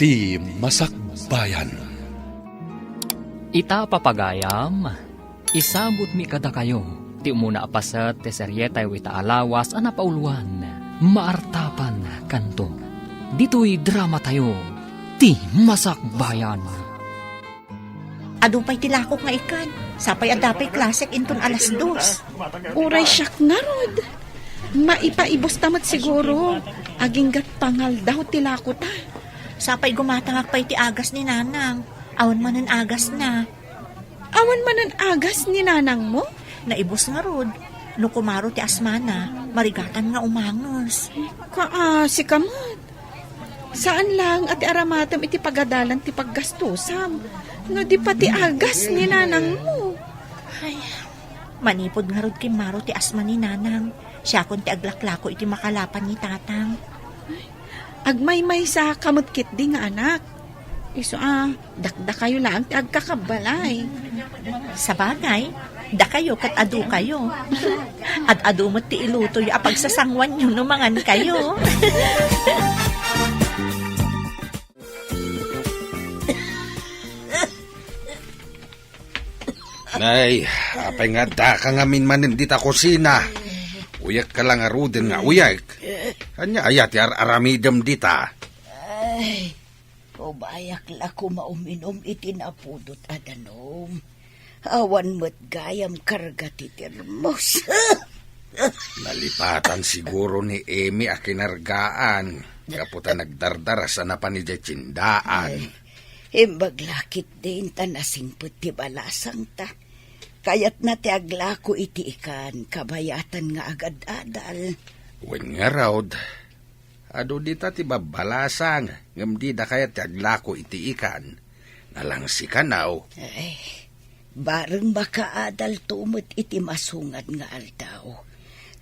ti Masakbayan. Ita papagayam, isabot mi kada kayo, ti umuna apasat ti seryetay wita alawas anapauluan, maartapan kanto. Dito'y drama tayo, ti Masakbayan. Adupay tilakok nga ikan, sapay adapay klasik inton alas 2. Uray siyak nga rod. Maipaibos tamat siguro. Aging gat pangal daw tilako ta. Sapay gumatangak pa'y ti agas ni nanang. Awan manan agas na. Awan manan agas ni nanang mo? Naibos nga rod. No kumaro ti asmana, marigatan nga umangos. Si kamot. Saan lang at aramatam iti pagadalan ti paggastusam? No di pati agas ni nanang mo. Ay, manipod nga rod kimaro ti asma ni nanang. Siya kon ti aglaklako iti makalapan ni tatang. Agmay-may sa kamutkit di nga anak. Iso dakda kayo lang ti agkakabalay. Sa bagay, da kayo kat adu kayo. At adu mo ti ilutoy apag sasangwan nyo numangan kayo. Nay, apay nga da ka nga minmanin dita kusina. Uyak ka lang aruden nga uyak. Kanya ayat yar aramidem dita. Ay, kubayak la ko mauminom itinapudot adanom. Awan mo't gayam karga titirmos. Nalipatan siguro ni Emi a kinargaan. Kaputa nagdardara sa napanidya tsindaan. Imbaglakit din tanasing puti balasang ta. Kayat na ti aglako iti ikan, kabayatan nga agad-adal. Wen nga raod, ado dita ti babalasang, ngam di da kayat ti aglako iti ikan. Nalang si kanaw. Ay, bareng makaadal tumot iti masungad nga aldaw.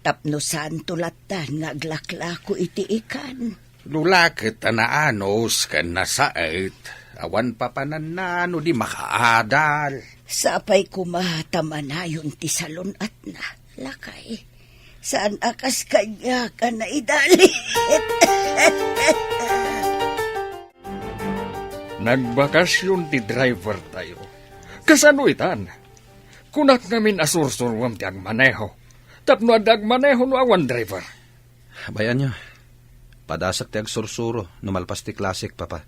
Tapno saan tulatan nga aglaklako iti ikan. Lulakit anaanos kan nasait, awan papananano di makaadal. Sapay kumatamanayon ti salon at na, lakay. Saan akas kanya ka na idali? Nagbakasyon ti driver tayo. Kasano itan? Kunak namin asursurwam ti agmaneho. Tapno ad agmaneho no awan driver. Bayan nyo, padasak ti agsursuro, numalpas ti klasik, papa.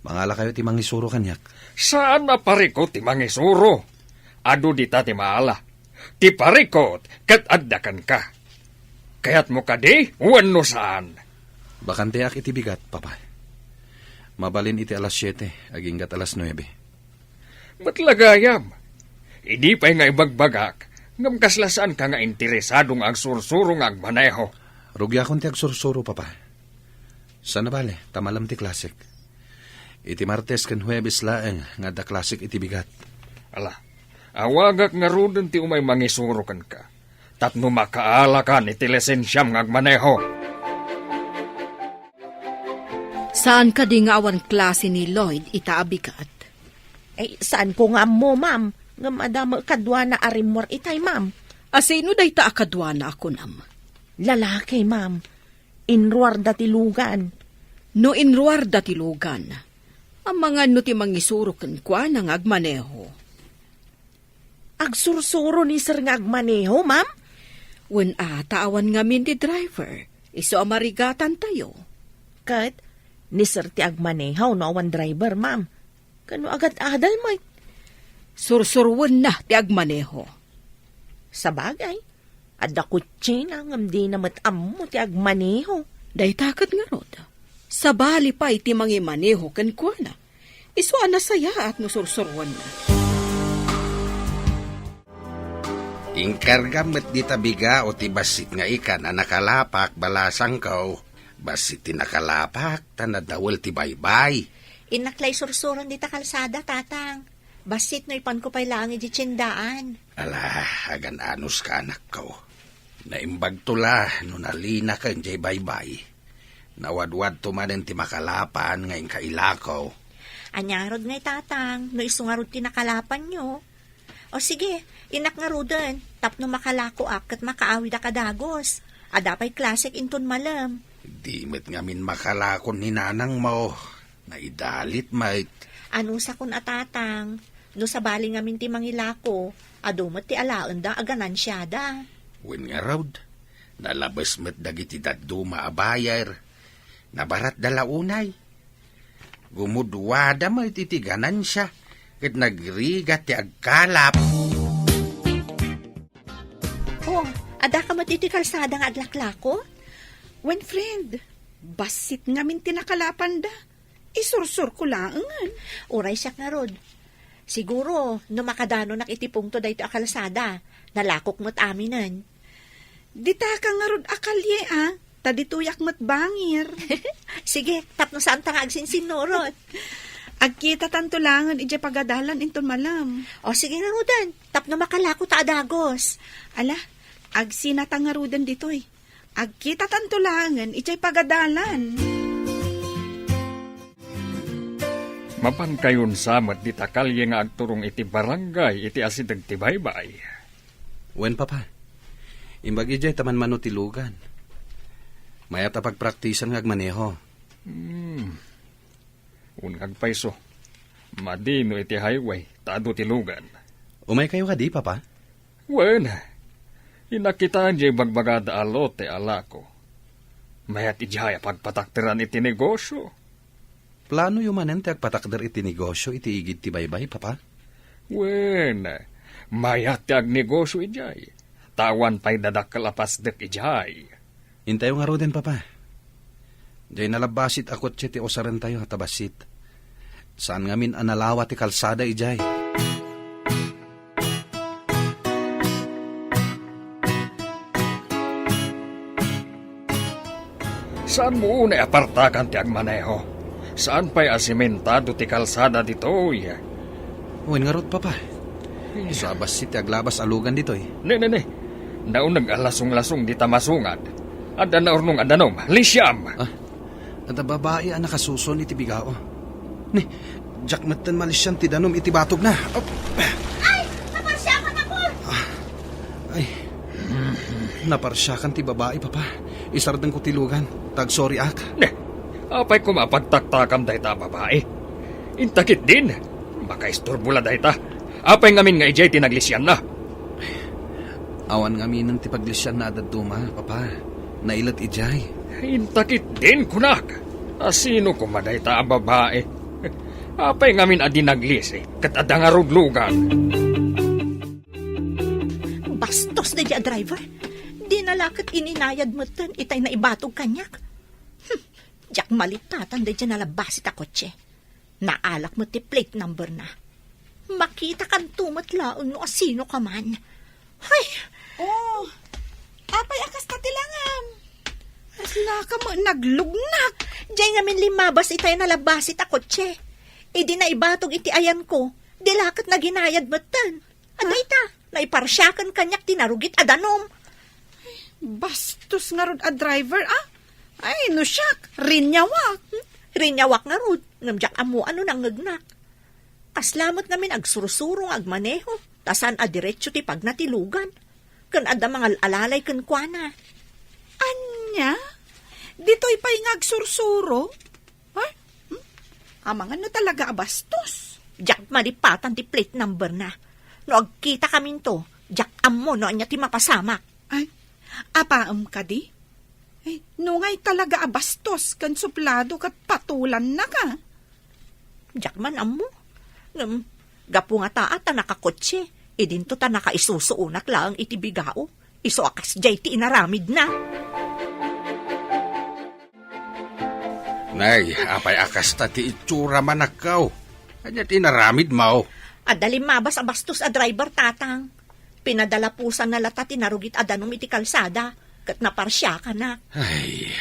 Mangala kayo ti mangisuro kanyak. Saan na parikot ti mangisuro? Ado dita ti maala. Ti parikot, kat addakan ka. Kayat mo ka di, wano saan. Bakanteak iti bigat, papa. Mabalin iti alas 7, aging gat alas 9. Ba't lagayam? Idi pa'y nga ibagbagak, ngam kaslasaan ka nga interesadong agsursurong agmaneho. Rugya akong ti agsursuro, papa. Sana bale, tamalam ti klasik. Iti Martes kan Huwebes laeng nga da klasik iti bigat. Ala, awagak nga rudon ti umay mangisuro kan ka. Tapno makaala ka iti lisensyam nga agmaneho. Saan ka di nga awan klase ni Lloyd itaabikat? Saan ko nga mo, ma'am? Nga madama kadwa na arimor itay, ma'am. Asino day ta akadwa na ako nam? Lalaki, ma'am. Inruar dati lugan. No inruar dati lugan. Ang mga no ti mangisuro kan kwa ng agmaneho. Agsursuro ni sir nga agmaneho, ma'am? Wen taawan nga min ti driver. Iso amarigatan tayo. Kat, ni sir ti agmaneho no awan driver, ma'am. Kano agad adal mo? Sursurwan na ti agmaneho. Sa bagay, adda kutsi na ngam di na matammo ti agmaneho. Day takat nga rod. Sa bali pa iti mangimaneho kan kwa na. Iso anasaya at nusursurwan na. Ingkarga met dita biga o ti basit nga ikan na nakalapak balasang kaw. Basit ti nakalapak tanadawal ti baybay. Inaklay sursuron dita kalsada, tatang. Basit no ipan ko pa'y lang iti tsindaan. Ala, agan anos ka anak ko. Naimbag tula no nalina ka njay baybay. Nawadwad tumanin ti makalapan ngayon kailakaw. Anyarod ngay tatang, no isungarod ti nakalapan nyo. O sige, inak nga rudan, tapno makalako ak at makaawi da kadagos. Adapay klasik inton malam. Di met ngamin makalakon ni nanang mo. Naidalit, mate. Ano sa kun atatang, no sa bali ngamin ti mangilako, adumat ti alaan da aganan siya da. Wen nga raw, nalabas met dagiti daddo maabayar. Nabarat dalaunay. Gumudwada mo ititiganan siya. Kat nagrigat ti agkalap. Oh, ada ka matiti kalsada nga adlaklako? When friend, basit ngamin tinakalapan da. Isursur ko lang. Uray siya nga rod. Siguro, no makadano nakitipong to dahito a kalsada, nalakok mo't aminan. Dita ka nga rod akalye tadituyak mat bangir. Sige, tapno saan ta nga agsinsinorot. Agkita tantulangan ije pagadalan inton malam. O sige nga rodan, tapno makalako ta adagos. Ala, agsinatang ditoy. Agkita tantulangan ije pagadalan. Mapan kayon samat di takalye nga agturong iti barangay iti asideg ti baybay. Wen papa, imbag ijay taman mano tilugan. Mayat pagpraktisan nga agmaneho. Unag paiso, madino iti highway, tado ti lugan. Umay kayo ka di, papa? Wen, inakitaan di bagbagada alote alako. Mayat ijaya pagpatakteran iti negosyo. Plano yumanen ti agpatakder iti negosyo iti igid ti baybay, papa? Wen, mayat ti agnegosyo ijay. Tawan pa'y dadakalapas dek ijay. Intayo nga roden, papa. Diyay nalabasit akot siya ti osaran tayo hatabasit. Saan ngamin analawa ti kalsada ijay? Saan mo una apartakan ti agmaneho? Saan pa'y asimentado ti kalsada ditoy? Uwin nga rod, papa. Sa abasit ti aglabas alugan ditoy. Ne. Naunag alasong-lasong di tamasungad. Ada na ornong adanom, lisyam. At babae ang nakasuson iti bigao. Ni, jakmatan malisyan ti danom iti batog na. Ay, naparsyakan ako! Ay, naparsyakan ti babae, papa. Isardang ko tilugan. Tag-sorry ak. Ne, apay ko mapagtaktakam dahi ta babae. Intakit din. Baka istorbula dahi ta. Apay ngamin nga ijay tinaglisyan na. Awan ngamin ng tipaglisyan na adaduma, papa. Nailat ijay. Intakit din kunak. Asino ko maday ta babae. Apay ngamin adi naglisi. Kat adang arudlugan. Bastos na diya driver. Di nalakat ininayad mo tan, itay na ibatog kanyak. Diyak malitatan da diya nalabasit a kotse. Naalak mo ti plate number na. Makita kan tumatlaon no asino ka man. Ay! Oh, apay akas tatilangam. Asla ka mo naglugnak. Diyan ngamin limabas itay nalabasit a kotse. Idi na ibatog iti ayan ko. Dilakat na ginayad mo tan. Aday ta, naiparsyakan kanyak tinarugit adanom. Bastos nga rod a driver, Ay, no siyak, rinyawak. Rinyawak nga rod, ngamjak amo ano nang ngagnak. Kaslamat ngamin agsursurong agmaneho, tasan a diretso ti pagnatilugan. Kan ada mga alalay kan kuana. Anya? Dito'y pa'y ngagsursuro? Ay, amang ano talaga abastos? Jak malipatan ti plate number na. No agkita kamin to, jak amo no anya ti mapasamak. Ay, apaam ka di? Ay, nungay talaga abastos kan suplado kat patulan na ka. Jak man amo. Gapu nga taat na nakakotse. Idinto ta nakaisusuunak lang iti bigao. Iso akas jay ti inaramid na. Nay, apay akas ta ti itsura manakaw. Kanya tinaramid mo. Adalim mabas abastos a driver tatang. Pinadala pusan na lata tinarugit adanom iti kalsada. Kat naparsya ka na. Ay,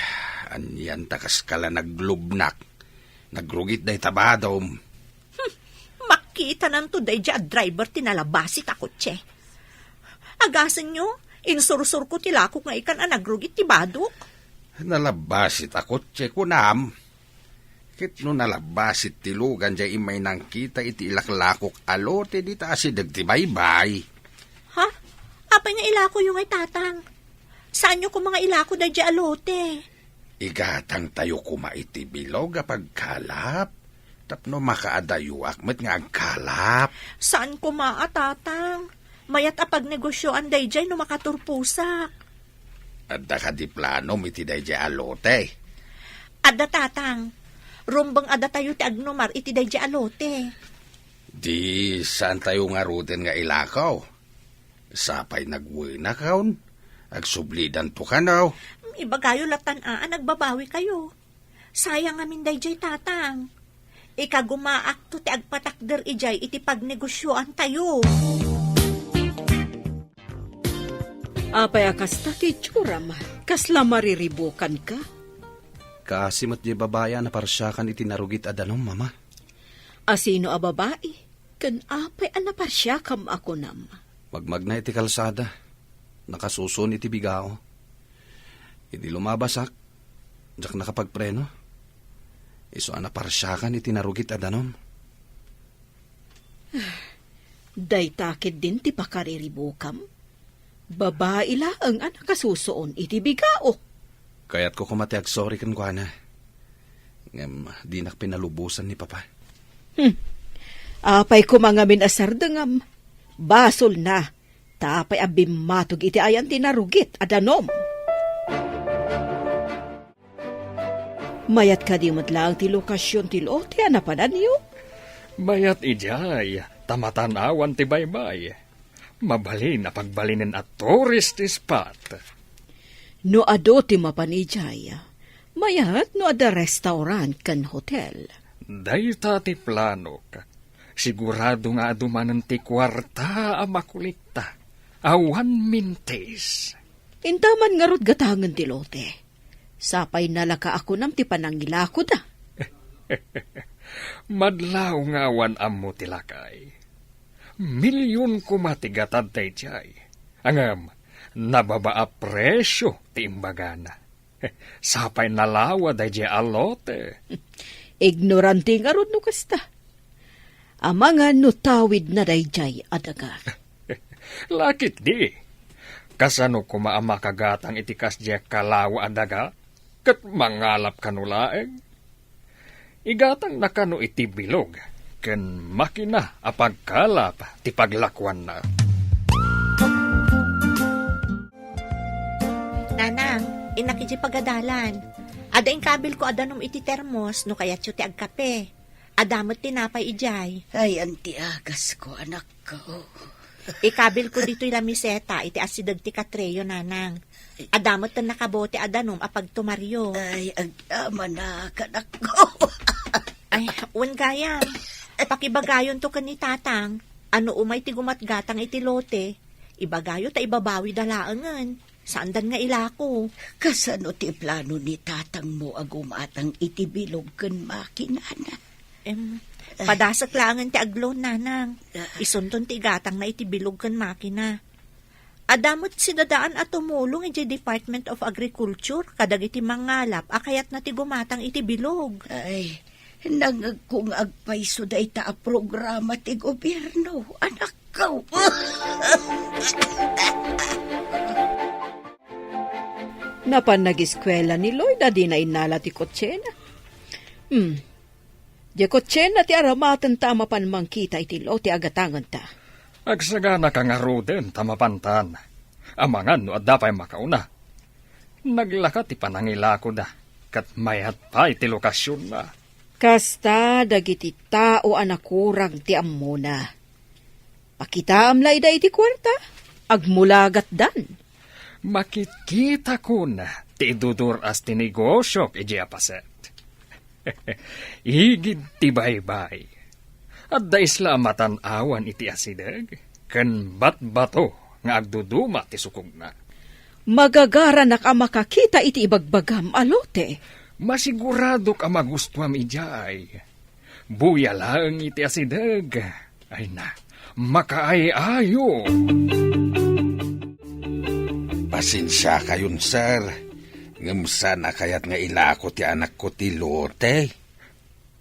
anyan takas kala naglubnak. Nagrugit day tabadom. Makita nanto day dya driver tinalabasit a kotse. Agasan nyo, insursur ko tilako nga ikan nagrugit ti badok. Nalabasit ako, tse kunam. Kit no nalabasit tilugan dya imay nang kita iti ilaklakok alote di ta asideg ti baybay. Ha? Apay nga ilako yung ay tatang. Saan nyo kung mga ilako day dya alote? Igatang tayo kumaiti bilog apag kalap. Tapno makaadayuak met nga agkalap. Saan ko maatatang? Mayat apag negosyoan dayjay no makaturpusak. Adda ka di plano iti dayjay alote. Adda tatang, rumbang adda tayo ti agnomar iti dayjay alote. Di saan tayo nga ruten nga ilakaw? Sapay nagwina kaon. Agsublidan to ka now. Ibagayo latan-aan, nagbabawi kayo. Sayang amin dayjay tatang. Ikagumaak to ti agpatakder ijay iti pagnegosyoan tayo. Apay akasta ti tsuram, kasla mariribukan ka. Kaasimot di babaya na parsyakan iti narugit adanom, mama. Asino a babae? Kan apay anaparsya kam ako nam. Magmag na iti kalsada. Nakasuson iti bigao. Idi lumabasak. Jak nakapagpreno. Iso anaparsyakan iti narugit adanom. Day takid din ti pakariribukam. Babae laang nakasusoon iti bigao. Kaya't ko kumati sorry kan kwa na. Ngem, di nak pinalubusan ni papa. Apay ko mga minasar dengam. Basol na. Tapay abimatog iti ayan tinarugit adanom. Mayat ka di matlang ti lokasyon ti lote anapanan niyo. Mayat ijay, tamatanawan ti baybay. Mabalin na pagbalinin at tourist spot. No ado ti mapanijay. Mayat no ada restaurant kan hotel. Dayta ti plano ka. Sigurado nga adumanan ti kwarta a makulikta. Awan mintes. Intaman nga rod gatangan ti lote. Sapay nalaka ako nam ti panangilako da. Madlaw nga awan ammo ti lakay. Milyon kumatigatad tay jay. Angam, nababaa presyo ti imbagana. Sapay nalawa day jay alote. Ignorante nga rod no kasta. Amanga no tawid na day jay adaga. Lakit di. Kasano kumaama kagatang itikas jay kalawa adaga? Kat mangalap kanulaeng. Igatang nakano iti bilog. Ken makina apagkalap ti paglakwan na. Nanang, inakiji pagadalan. Ada ing kabil ko adanom iti termos no kayat ti agkape. Adamot tinapay ijay. Ay, anti agas ko, anak ko. Ikabil ko dito yung lamiseta iti asidag ti katreyo nanang. Adamot tan nakabote adanom apag tumaryo. Ay, agama na, kanak ko. Ay, un gayam. Pakibagayon to kani tatang. Ano umay ti gumatgatang iti lote. Ibagayo ta ibabawi dalaangan. Saan dan nga ilako? Kasano ti plano ni tatang mo agumatang iti bilog ken makinana? Padasak langan ti aglon nanang. Isunton ti gatang na iti bilog ken makina. Adamot sinadaan at tumulong iti Department of Agriculture kadag iti mangalap akayat na ti gumatang iti bilog. Ay, nangag kong agpaiso da ita a programa ti gobyerno, anak ko. Napan nag-eskwela ni Lloyd di na inala ti kotsena. Di kotsena ti aramatan tama pan mangkita iti lo ti agatangan ta. Agsagana ka nga ruden tamapantan. Amangan no adda pa'y makauna. Naglaka ti panangilako da. Kat mayat pa iti lokasyon na. Kasta dagiti tao anakurang ti ammona. Pakita amlay da iti kwarta. Agmulagat dan. Makikita ko na ti idudur as ti negosyo iji apaset. Higid ti baybay. At da isla matanawan iti asidag. Ken bat-bato nga agduduma ti sukog na. Magagara na ka makakita iti ibagbagam alote. Masigurado ka magustuam ijay. Buya lang iti asidag. Ay na, makaayayo. Pasensya kayon, sir. Ngamsa na kayat nga ilako ti anak ko ti lote.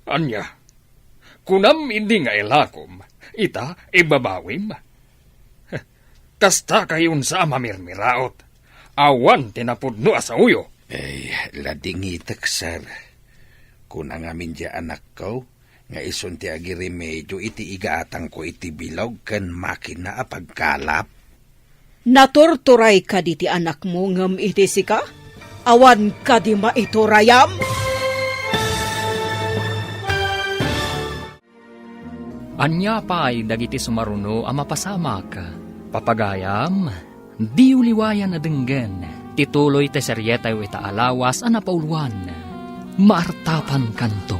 Anya, kunam hindi nga ilakom, ita ibabawim. Kasta kayon sa mamirmiraot. Awan tinapudno asa uyo, Ladingitak, sir. Kung ngamin di anak ko, nga ison ti agi remedyo iti igaatang ko iti bilog kan makina a pagkalap. Natorturay ka di ti anak mo ngam iti sika? Awan ka di maiturayam? Anya pa'y dagiti sumaruno a mapasamak. Papagayam, di uliwayan na denggen. Tituloy te seryetay ita alawas a napauluan. Maartapan kanto.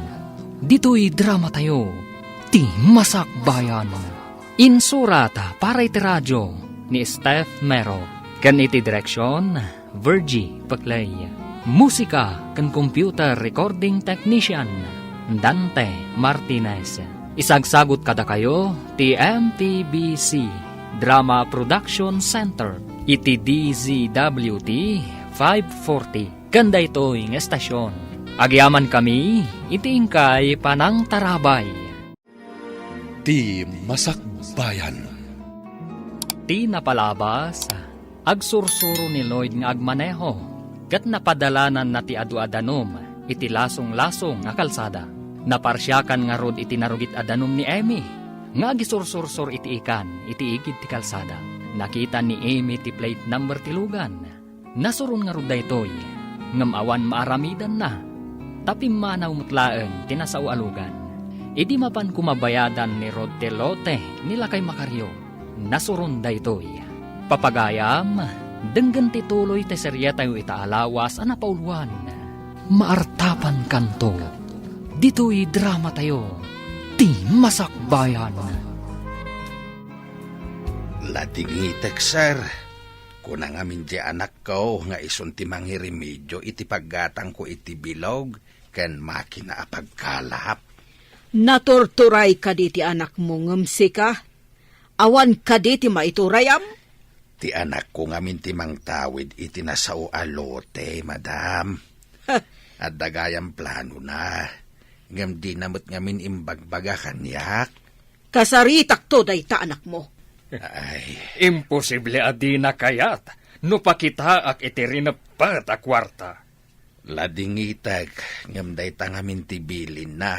Dito'y drama tayo. Ti Masakbayan. Insurata para iti radyo ni Steph Mero. Kan iti direksyon, Virgie Paclay. Musika kan computer recording technician, Dante Martinez. Isagsagot kada kayo, ti MTBC Drama Production Center, iti DZWT 540. Kanda ito'y ng estasyon. Agyaman kami, iti ingkay Panang Tarabay. Ti Masakbayan. Ti napalabas, agsursuro ni Lloyd nga agmaneho, kat napadalanan na ti adu-adanom, iti lasong-lasong nga kalsada. Naparsyakan nga rod iti narugit adanom ni Amy, nga agisursur-sur iti ikan, iti igid ti kalsada. Nakita ni Amy ti plate number tilugan. Nasurun nga rod daytoy, ngam awan maaramidan na. Tapi manaw mutlaeng tinasao alugan. Idi mapan kumabayadan ni Rod Telote nila kay Makaryo. Nasurun daytoy. Papagayam, denggan tituloy te seryetay ita alawas a napauluan. Maartapan kanto. Dito'y drama tayo. Ti Masakbayan. Ladingitak, sir. Kung ngamin di anak ko, nga ison ti mangiremedyo iti paggatang ko iti bilog, kan makina a pagkalap. Natorturay ka di ti anak mo ngam sika? Awan ka di ti maiturayam? Ti anak ko ngamin ti mangtawid iti nasao alote, madam. At dagayang plano na. Ngam di namot ngamin imbagbaga kanyak. Kasaritak to day ta anak mo. Ay, Imposible adi na kayat, no pakita ak iti rinapat a kwarta. ladingitag ngam day tangamin tibilin na,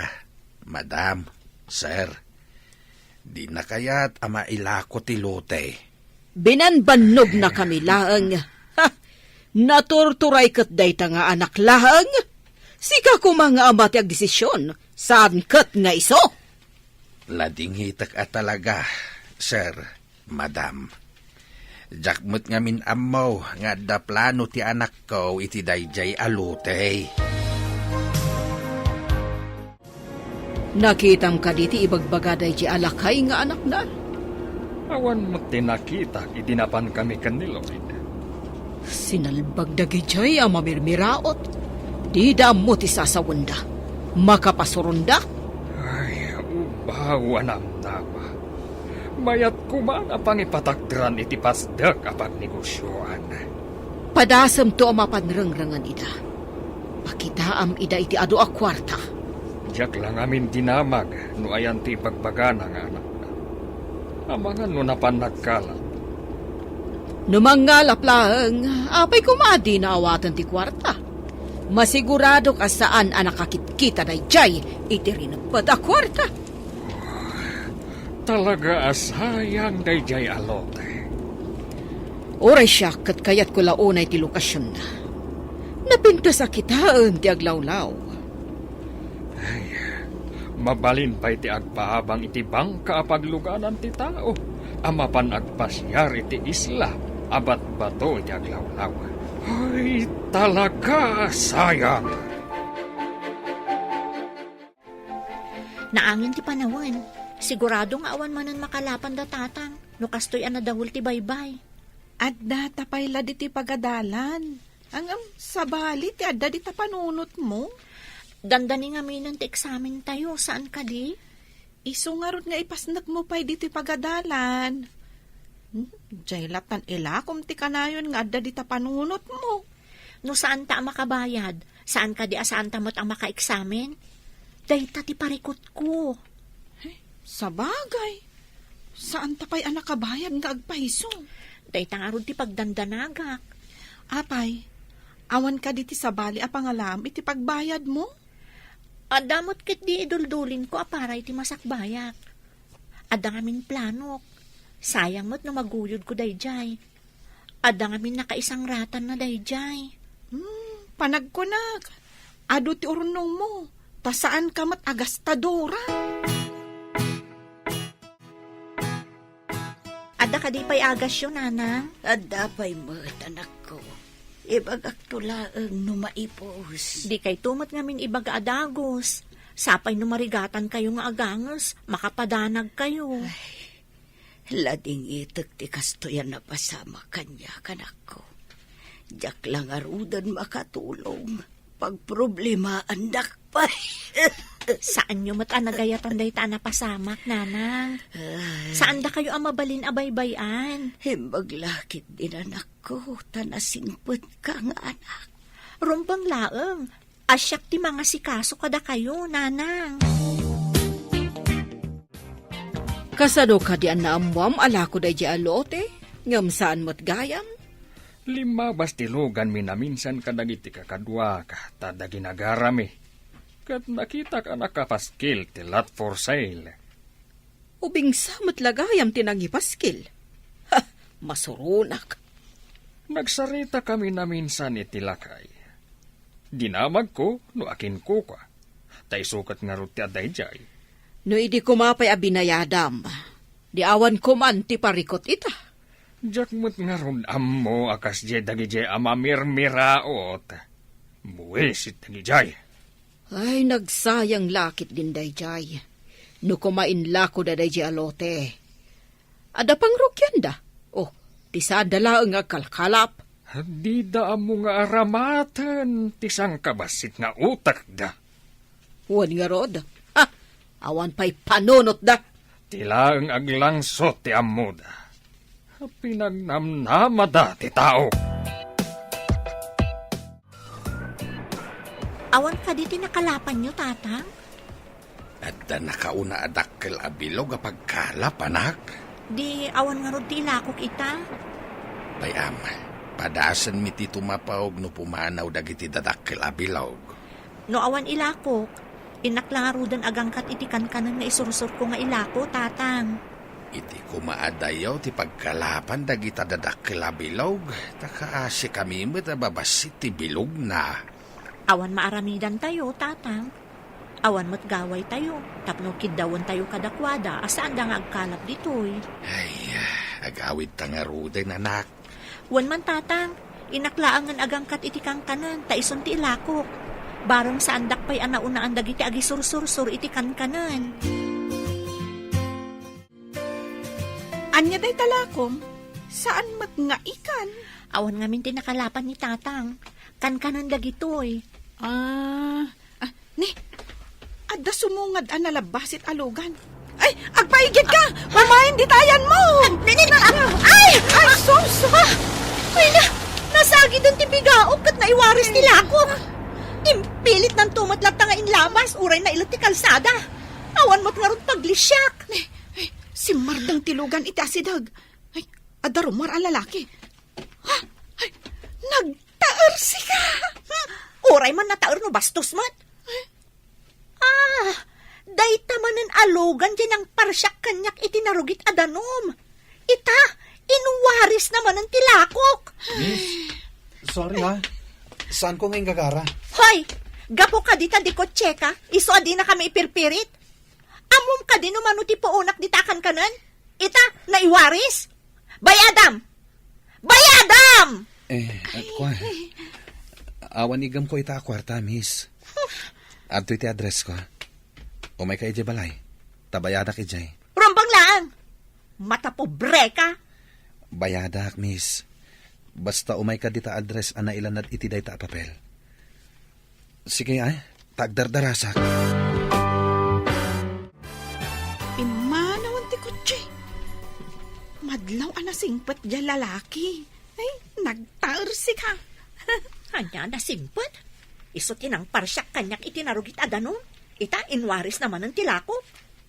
madam, sir. Di na kaya't ama ilako ti lote. Binanbanog na kami laang. Ha! Natorturay kat day ta nga anak laang. Sika ko mga ama ti agdesisyon, saan kat nga iso? Ladingitak at talaga, sir, madam. Jakmut ngamin amaw nga da plano ti anak ko iti dayjay alutay. Nakitam ka diti ibagbaga dayjay alakay nga anak na. Awan mo tinakita, idinapan kami kaniloid. Sinalbag dagijay ang mamirmiraot. Di da mo ti sasawanda. Makapasurunda. Ay, ubawan ang nama. Mayat kumana pang ipatakdran iti pasdak apag negosyoan. Padasam to ang mapanrangrangan ida. Pakitaam ida iti adu a kwarta. Diyak lang amin dinamag, no ayan ti pagbaga ng anak. Amangan no napanagkalat. Numangalap lang, apay kumadi na awatan ti kwarta. Masigurado ka saan ang nakakitkita na jay, iti rin a kwarta. Talaga asayang dayjay alote. Oray siya kat kayat ko launay ti lokasyon na. Napintas sa kitaan ti aglawlaw. Mabalin pa iti agpaabang iti bangka apagluganan ti tao. Amapan agpasyar iti isla, abat bato iti aglawlaw. Ay, talaga sayang. Naangin ti panawan. Sigurado nga awan manan makalapan da tatang. No kastoy anadawul ti baybay. Adda tapay la diti pagadalan. Ang sabali ti adda di tapanunot mo. Dandani nga minan ti eksamen tayo. Saan ka di? Isungarod nga ipasnak mo pa'y diti pagadalan. Jaylatan ilakom ti kanayon nga adda di tapanunot mo. No saan ta makabayad? Saan ka di asaan tamot ang maka-eksamen? Dayta ti parikot ko. Sabagay. Saan tapay anak kabayad nga agpahiso? Dayta nga ron ti pagdandanagak. Apay, Awan ka diti sa bali a pangalam iti pagbayad mo. Adamot kit di iduldulin ko aparay ti masakbayak. Ada ngamin planok. Sayang mo't na maguyod ko dayjay. Ada ngamin nakaisang ratan na dayjay. Panagkunag. Ado ti urnong mo. Tasaan ka mat agastadora. Ada ka di pa'y agas yun, nanang. At dapay mo't anak ko. Ibagak tulaang numaipos. Di kay tumot ngamin ibaga adagos. Sapay numarigatan kayo nga agangas, makapadanag kayo. Lading itek ti kastoyan na pasama kanya kanak ko. Diyak lang arudan makatulong. Pag problema andak pa. Saan nyo matanagayatan day ta na pasamak, nanang? Saan da kayo ang mabalin abaybayan? Himbag lakit din anak ko. Tanasingput ka nga anak. Rumpang laeng, asyak ti mga sikaso kada kayo, nanang. Kasado ka di an naamwam ala ko day di alote. Ngam saan mo't gayam? 5 bastilugan minaminsan kadagiti kakadwa ka tada ginagarami. Kat nakita ka nakapaskil ti lot for sale. Ubing samot lagayam tinangipaskil. Ha, masurunak. Nagsarita kami na minsan iti lakay. Dinamag ko, no akin ko ka. Tay sukat nga ruti adayjay. No idi kumapay a binayadam. Di awan ko man ti parikot ita. Jakmut nga ron ammo akas jay dagijay amamirmiraot. Buwisit dagijay. Ay, nagsayang lakit din dayjay. No kumain lako da dayjay alote. Ada pang rukyan da. Oh, tisa dala nga kalkalap. Di da mo nga aramatan tisang kabasit nga utak da. Huwag nga rod. Ha, awan pa'y panunot da. Tila ang aglangsot ti ammo da. Pinagnamnama da ti tao. Awan ka di tinakalapan nyo, tatang? At da nakauna adakkel abilog apag kalap, anak. Di awan nga ron ti ilakok ita? Payam, padasan mi ti tumapawag no pumanaw dagiti dadakkel abilog. No awan ilakok, inaklarudan agangkat iti kankanan nga isursur ko nga ilako, tatang. Iti kumaadayaw ti pagkalapan dagita dadakkel abilog. Takaasi kami mo't babasit ti bilog na. Awan maaramidan tayo, tatang. Awan mo't gaway tayo. Tapno kidawon tayo kadakwada. Asaan da nga agkalap ditoy? Ay, agawid tangaruden, anak. Wan man, tatang. Inaklaangan agangkat iti kankanan. Taison ti ilakok. Barang sa andak pa'y anaunaan dagiti agisursur-sur iti kankanan. Anya day talakom? Saan mat nga ikan? Awan ngamin tinakalapan ni tatang. Kankanan dagitoy. Ni, adda sumungad an nalabasit alugan. Ay, agpaigid ka! Mamahin di tayan mo! Ay! Sus! Ay na! Nasagi doon ti bigaok kat naiwaris nila ako. Impilit ng tumatlat nga inlabas. Uray na ilot ti kalsada. Awan mo't nga ron paglisyak. Si Mardang tilugan iti asidag. Ay, adarumar ang lalaki. Ha? Ay, nagtaer si ka! Uray man nataer no bastos mat. Day tamanan alogan dyan ang parsyak kanyak itinarugit adanom. Ita, inuwaris naman ang tilakok. Miss, sorry ha. Saan ko ngayon gagara? Hoy, gapo ka dita di kotse ka. Iso adi na kami ipirpirit. Amom ka din umano ti paunak di takan kanan. Ita, naiwaris. Bayadam! Bayadam! At kwa. Awan igam ko ita kwarta, miss. Adto iti address ko. Umay ka ije balay. Tabayadak ije. Rombang lang. Mata pobre ka. Bayadak, miss. Basta umay ka dita address ana ilanad iti dayta papel. Sige ay, tagdardarasak. Imanawan ti kutsi. Madlaw anasingpat dyan lalaki. Ay, nagtaer si ka. Kanya na simpot. Iso tinang parsyak kanyak itinarugit adanom. Ita, inwaris naman ang tilako.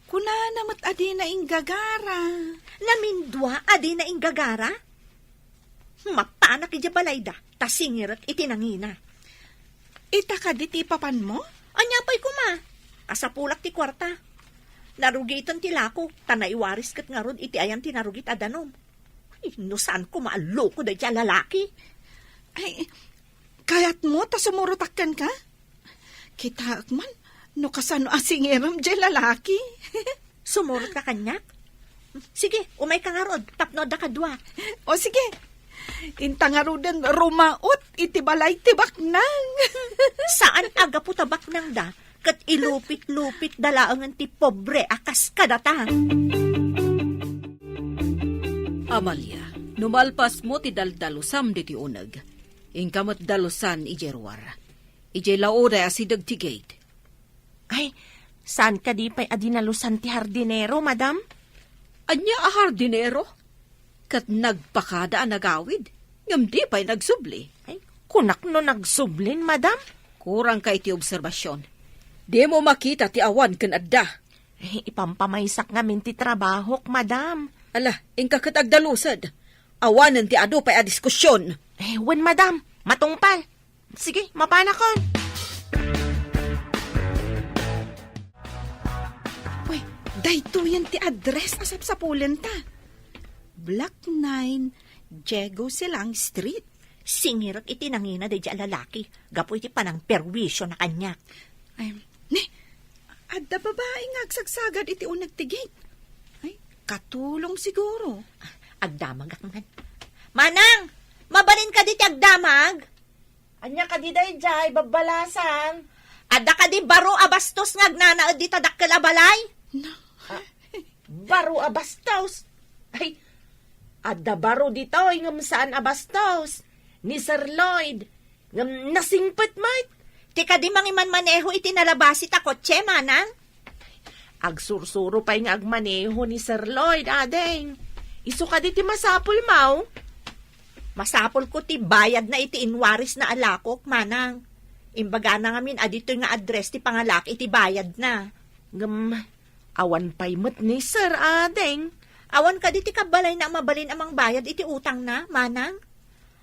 Kuna namat adi na inggagara. Namindwa adi na inggagara. Mapanak iti balay da, tasingirat iti nangina. Ita ka di ti papan mo? Anya pa'y kuma, kasapulak ti kwarta. Narugitan ti lako, tanaiwaris kat nga rod iti ayan tinarugit adanom. Ay, no saan ko maaloko da ti lalaki? Ay, kayat mo ta sumurutakkan ka? Kita man, no kasano asingiram di lalaki. Sumurot ka kanyak? Sige, umay ka nga rod, tapno da kadwa. O sige, intangarudan rumaot iti balay ti baknang. Saan aga po tabak nang da, kat ilupit-lupit dalaangan ti pobre akas kadata. Amalia, numalpas mo ti daldalusam di ti unag. Ingkamot dalusan ijerwar. Ije laoda asidag ti gate. Ay, saan ka di pa'y adinalusan ti hardinero, madam? Anya a hardinero? Kat nagpakada a nagawid. Ngam di pa'y nagsubli. Ay, kunak no nagsublin, madam? Kurang ka iti obserbasyon. Di mo makita ti awan ken adda. Eh, ipampamaysak ngamin ti trabahok, madam. Ala, ingkakat agdalusad. Awanan ti ado pa'y a diskusyon. Eh, wen, madam, matungpal. Sige, mapanakon. Uy, dayto yan ti address asap sa pulenta. Block 9, Diego Silang Street. Singirat iti nangina da di lalaki, gapo iti panang perwisyo na kanyak. Ay, ne, adda babae nga agsagsagad iti unag ti gate. Ay, katulong siguro. Agdamag akman. Manang! Mabalin ka di ti agdamag? Anya ka di day jay, babalasan. Adda ka di baro abastos nga agnanaad di tadak kalabalay? Baro abastos. Ay, adda baro dito, ngam saan abastos. Ni Sir Lloyd, ngam nasingpet mat. Tika di mangiman maneho iti nalabasi ta kotse, manang? Agsursuro pa'y nga agmaneho ni Sir Lloyd, adeng. Isu ka di ti masapul, mau. Masapol ko ti bayad na iti inwaris na alakok, manang. Imbaga na ngamin, adito nga address ti pangalak iti bayad na. Ngam, awan pa'y mat ni Sir, adeng. Awan ka di ti kabalay na mabalin amang bayad iti utang na, manang.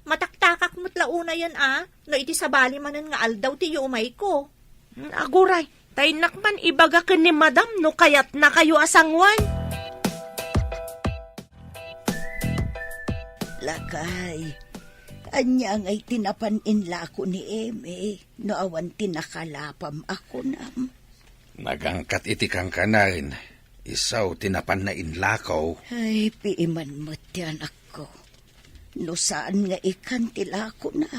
Mataktakak mo't launa yan no iti sabali manan nga aldaw ti umay ko. Aguray, tay nakman ibaga ka ni madam no kayat na kayo asangwan. Lakay, anya ngay tinapaninla ko ni Eme, no awan tinakalapam ako nam. Nagangkat iti kang kanain. Isaw tinapan na inlakaw. Ay, piiman mo ti anak ko. No saan nga ikan tila ko na,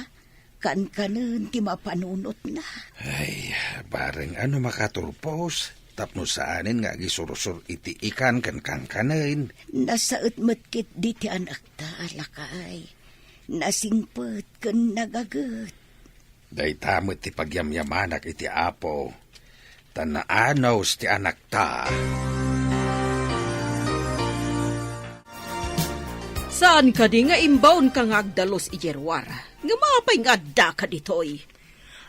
kan-kanan ti mapanunot na. Ay, bareng ano makaturpos. Tapno saanin nga gisurusur iti ikan kan kang kanain. Nasaot matkit di ti anak ta, Lakay. Nasingpet kan nagagat. Day tamot ti pagyamyamanak iti apo. Tanaanaws ti anak ta. Saan ka di nga imbaon ka nga agdalos ijerwar? Nga mapay nga adda ka ditoy.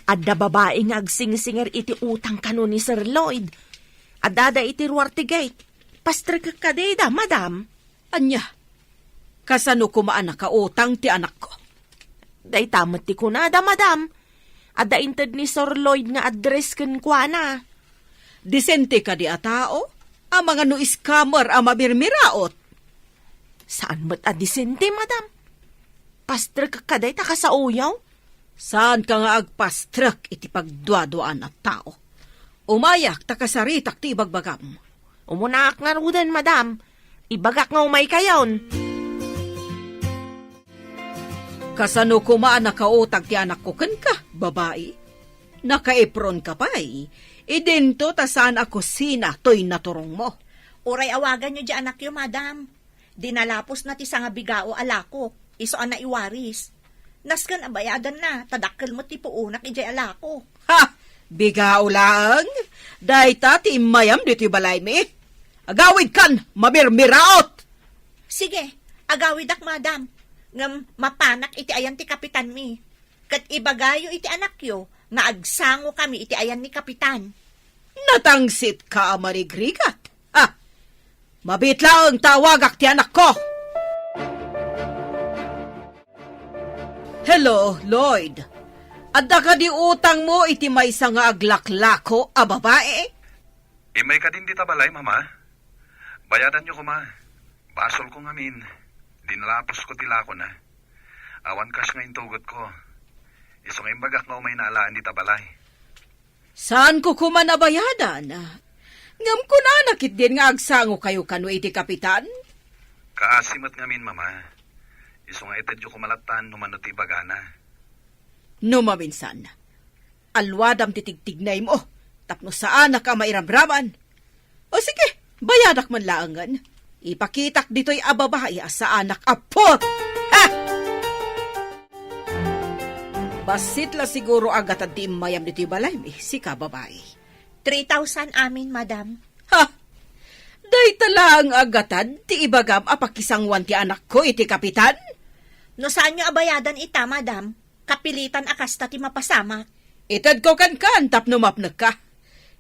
Adda babae nga agsingsinger iti utang kano ni Sir Lloyd. Adada iti ruwarte gate. Pastre ka kadeda, madam. Anya, kasano kumaan ka utang ti anak ko? Day tamat ti kunada, madam. Adda inted ni Sir Lloyd nga address kan kwa na. Disente ka di a tao? Ang mga no scammer ang mabirmiraot. Saan mo't adisente, madam? Pastre ka kaday taka sa uyaw? Saan ka nga agpastrak iti pagduaduan at tao? Umayak takasaritak ti ibagbagam. Umunak nga rudan, madam. Ibagak nga umay kayon. Kasano kumaan nakautag ti anak ko ken ka, babae? Nakaipron ka pa'y. Idento ta saan ako sina to'y naturong mo. Uray awagan nyo di anak yo, madam. Dinalapos na ti sanga bigao alako. Iso na iwaris. Naskan abayadan na, tadakkel mo ti puunak ijay alako. Ha! Bigao lang? Dahi ti mayam dito balay mi. Agawid kan, mabirmiraot! Sige, agawid ak, madam. Ngam mapanak iti ayan ti kapitan mi. Kat ibagayo iti anak yo, nga agsango kami iti ayan ni kapitan. Natangsit ka, marigrigat. Ha! Mabitla ang tawagak ti anak ko! Hello, Lloyd. Adda ka di utang mo iti maysa nga aglaklako a babae? Imay ka din di tabalay, mama. Bayadan nyo ko, ma. Basol ko ngamin. Dinalapos ko tilako na. Awan kas nga intugot ko. Isong imbagak nga umay naalaan di tabalay. Saan ko kumanabayadan? Ngam ko na nakit din nga agsango kayo kano iti kapitan? Kaasimot ngamin, mama. Isong nga itadyo ko malatan numano ti bagana. No maminsan. Alwadam titigtignay mo. Tapno saan ka mairamraman. O sige, bayadak man laangan. Ipakitak dito'y ababae sa anak apot. Ha! Basit la siguro agat at di mayam dito'y balay mi, si kababae. 3,000 amin, madam. Ha! Day talang agatan, ti ibagam apakisangwan ti anak ko iti kapitan? No saan nyo abayadan ita, madam? Kapilitan akasta ti mapasama. Itad ko kan tapno mapnag ka.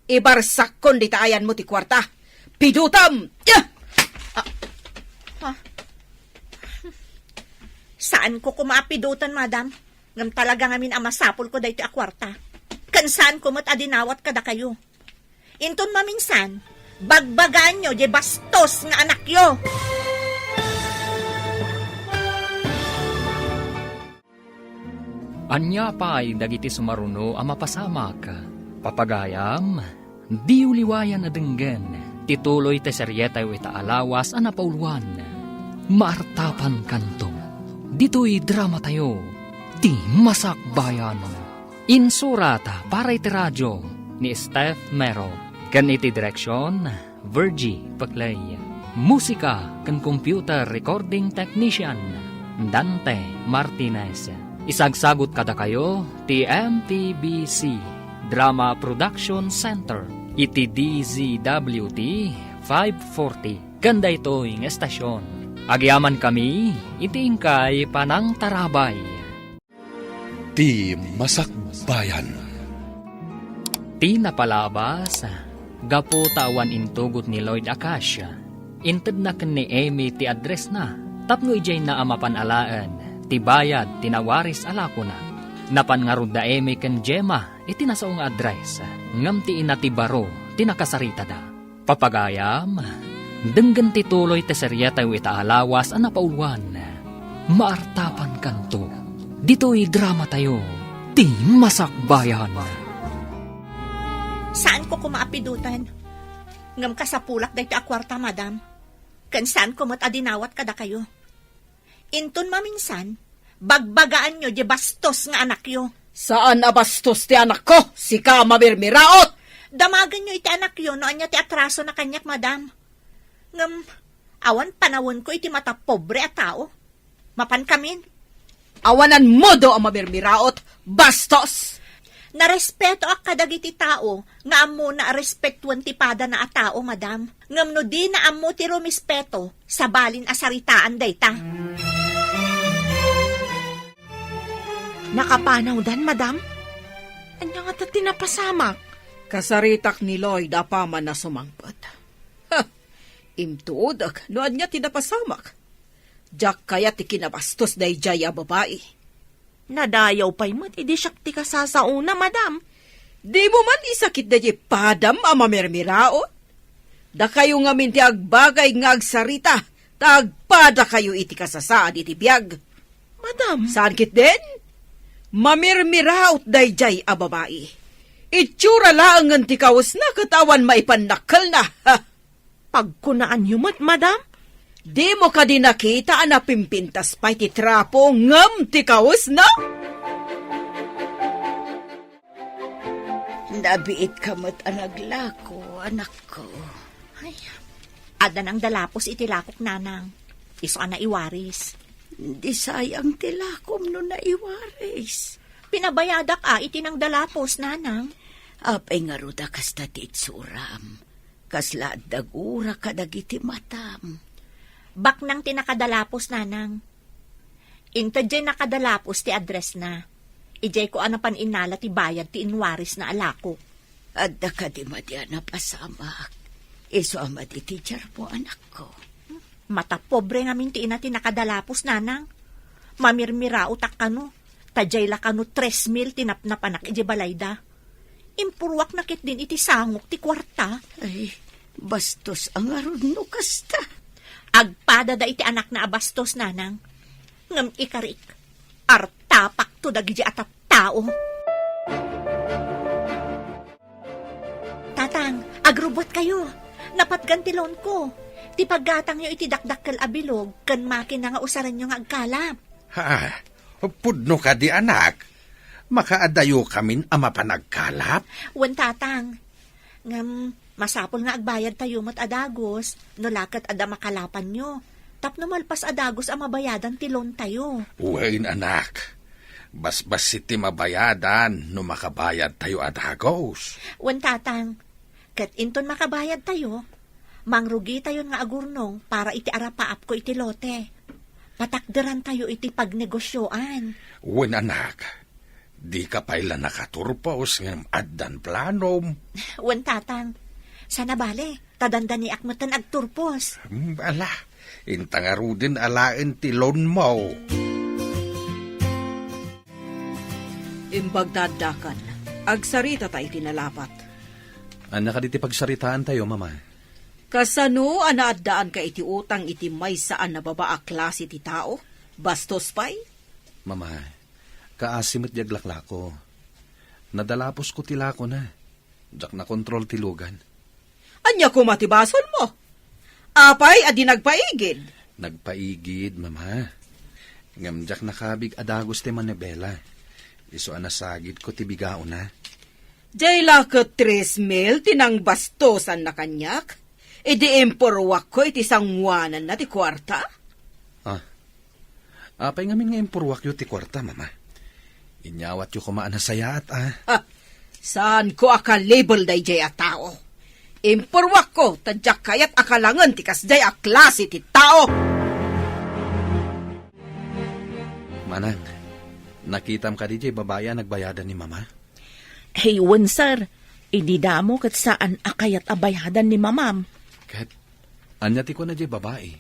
Ibarsak kon di taayan mo ti kwarta. Pidutam! Yeah! Saan ko kumaapidutan, madam? Ngam talaga ngamin amasapol ko dahito akwarta. Kansaan ko mat adinawat kada kayo. Inton maminsan, bagbagaan nyo, di bastos nga anak yo. Anya pa'y dagiti sumaruno ang mapasamak. Papagayam, di uliwayan na denggen. Tituloy te seryetay wita alawas ang napauluan. Maartapan kanto. Dito'y drama tayo. Ti Masakbayan. Insurata para iti radyo ni Steph Mero. Kan iti direksyon, Virgie Paclay. Musika kan computer recording technician, Dante Martinez. Isagsagot kada kayo, ti MTBC Drama Production Center, iti DZWT 540. Ganda ito'y estasyon. Agyaman kami, iti ingkay Panang Tarabay. Ti Masakbayan. Ti napalabas, gapo tawan intugot ni Lloyd Acacia. Inted na ni Amy ti address na, tapno ijay na amapanalaan. Ti bayad, tinawaris alako na. Napan nga rod da Amy ken Gemma, itinasaong address. Ngam ti ina ti baro, tinakasarita da. Papagayam, denggan ti tuloy ti seryetay wita alawas ang napauluan. Maartapan kanto. Dito'y drama tayo, ti Masakbayan. Saan ko kumaapidutan? Ngam kasapulak dahito akwarta, madam. Kansaan ko mat adinawat kada kayo. Inton maminsan, bagbagaan nyo di bastos nga anak yo. Saan abastos ti anak ko? Si ka mamirmiraot! Damagan nyo iti anak yo no anya ti atraso na kanyak, madam. Ngam, awan panawon ko iti mata pobre a tao. Mapan kamin. Awanan mo do ang mamirmiraot, bastos! Narespeto ak kadagiti tao, nga amo na respektuan ti pada na a tao, madam. Ngam no di na amo ti rumispeto, sa balin asaritaan dayta. Nakapanaw dan, madam? Anya nga ta tinapasamak? Kasaritak ni Lloyd apaman na sumangpot. Ha! Imtuodak, noan niya tinapasamak. Diyak kaya ti kinabastos day jaya babae. Nadayaw pa'y mat, idi siyak ti kasasauna, madam. Di mo man isakit day padam ang mamirmiraot. Da kayo nga minti agbagay nga agsarita, tagpada kayo iti kasasaad iti biyag. Madam? Saan kit din? Mamirmiraot day jay a babae. Itsura laangan ti kawas na katawan maipanakal na. Ha? Pagkunaan yumat, madam? Di mo ka din nakita na pimpintas pa iti trapo ngam ti kawas na? Nabiit ka mo't anaglako, anak ko. Ay, ada nang dalapos iti lakok, nanang. Iso na iwaris. Di sayang tilakom no na iwaris. Pinabayadak iti nang dalapos, nanang. Apay nga ruda kasta ti itsuram. Kasla dagura kadagiti matam. Bak nang tinakadalapos, nanang. Inta dyan nakadalapos ti address na. Ijay ko anapan inala ti bayad ti inwaris na alako. Adda ka di madya na pasamak. Iso amad iti po, anak ko. Mata pobre ngamin ti ina ti nakadalapos, nanang. Mamirmira utak kano. Tajay la kano 3,000 tinapnapanak iti balayda. Impurwak nakit din iti sangok ti kwarta. Ay, bastos ang aron no kasta. Agpada da iti anak na abastos nanang. Ngam ikarik. Artapak to dagiti atap tao. Tatang, agrobot kayo. Napatgantilon ko. Ti paggatang nyo iti dakdakkel abilog, kan makina nga usaran nyo nga agkalap. Ha, pudno ka di anak. Makaadayo kamin ama panagkalap. Wan tatang, ngam masapol nga agbayad tayo mat adagos, no lakat ada makalapan nyo. Tapno malpas adagos ang mabayadan tilon tayo. Uwain anak. Basbas siti mabayadan no makabayad tayo adagos. Wan tatang, kat inton makabayad tayo, mangrugi tayo nga agurnong para iti arapaap ko iti lote. Patakderan tayo iti pagnegosyoan. Uwan anak, di ka paila nakaturpos ng addan planom. Wan tatang, sana bale, tadanda ni akmatan agturpos. Ala, intangaro din alain tilon mo. Imbagdadakan, agsarita tayo tinalapat. Anak ka diti pagsaritaan tayo, mama. Kasano anaadaan ka iti utang iti may saan na babaa klase ti tao? Bastos pa'y? Mama, kaasimot yaglakla ko. Nadalapos ko tilako na. Jak na kontrol tilugan. Anya ko matibason mo? Apay, adi nagpaigid. Nagpaigid, mama. Ngam jak nakabig adagos ti manebela. Iso anasagid ko ti bigao na. Jay lakat 3,000 tinang bastosan na kanyak. Idi emporwak ko iti sangwanan na ti kwarta. Apay ngamin nga impurwak yu ti kwarta, mama. Inyawat yu kumaan na sayaat, Ha, saan ko aka-label day jay a tao? Imporwak ko, tadyak kayat akalangan ti kasday a klase ti tao. Manang, nakitam ka di jay babaya nagbayadan ni mama? Hey, wan sir, ididamo kat saan akayat abayadan ni mamam. Kat, anya ti ko na jay babae.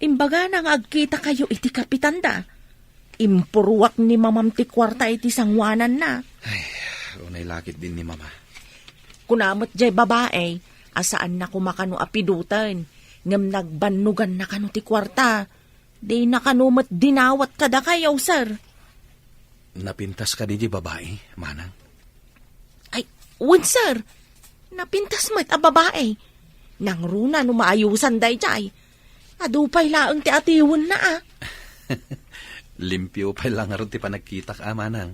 Imbaga nang agkita kayo iti kapitanda. Impurwak ni mamam ti kwarta iti sangwanan na. Ay, unay lakit din ni mama. Kunamot jay babae, asaan na kumakano apidutan. Ngam nagbanugan na kano ti kwarta. Di na kanumot dinawat kada kayaw, sir. Napintas ka di jay babae, manang? Ay, wan sir, napintas mo't a babae. Nang runa no maayusan day jay. Adupay laang ti atiwan na Limpyo pa lang aron ti panagkita ka, manang.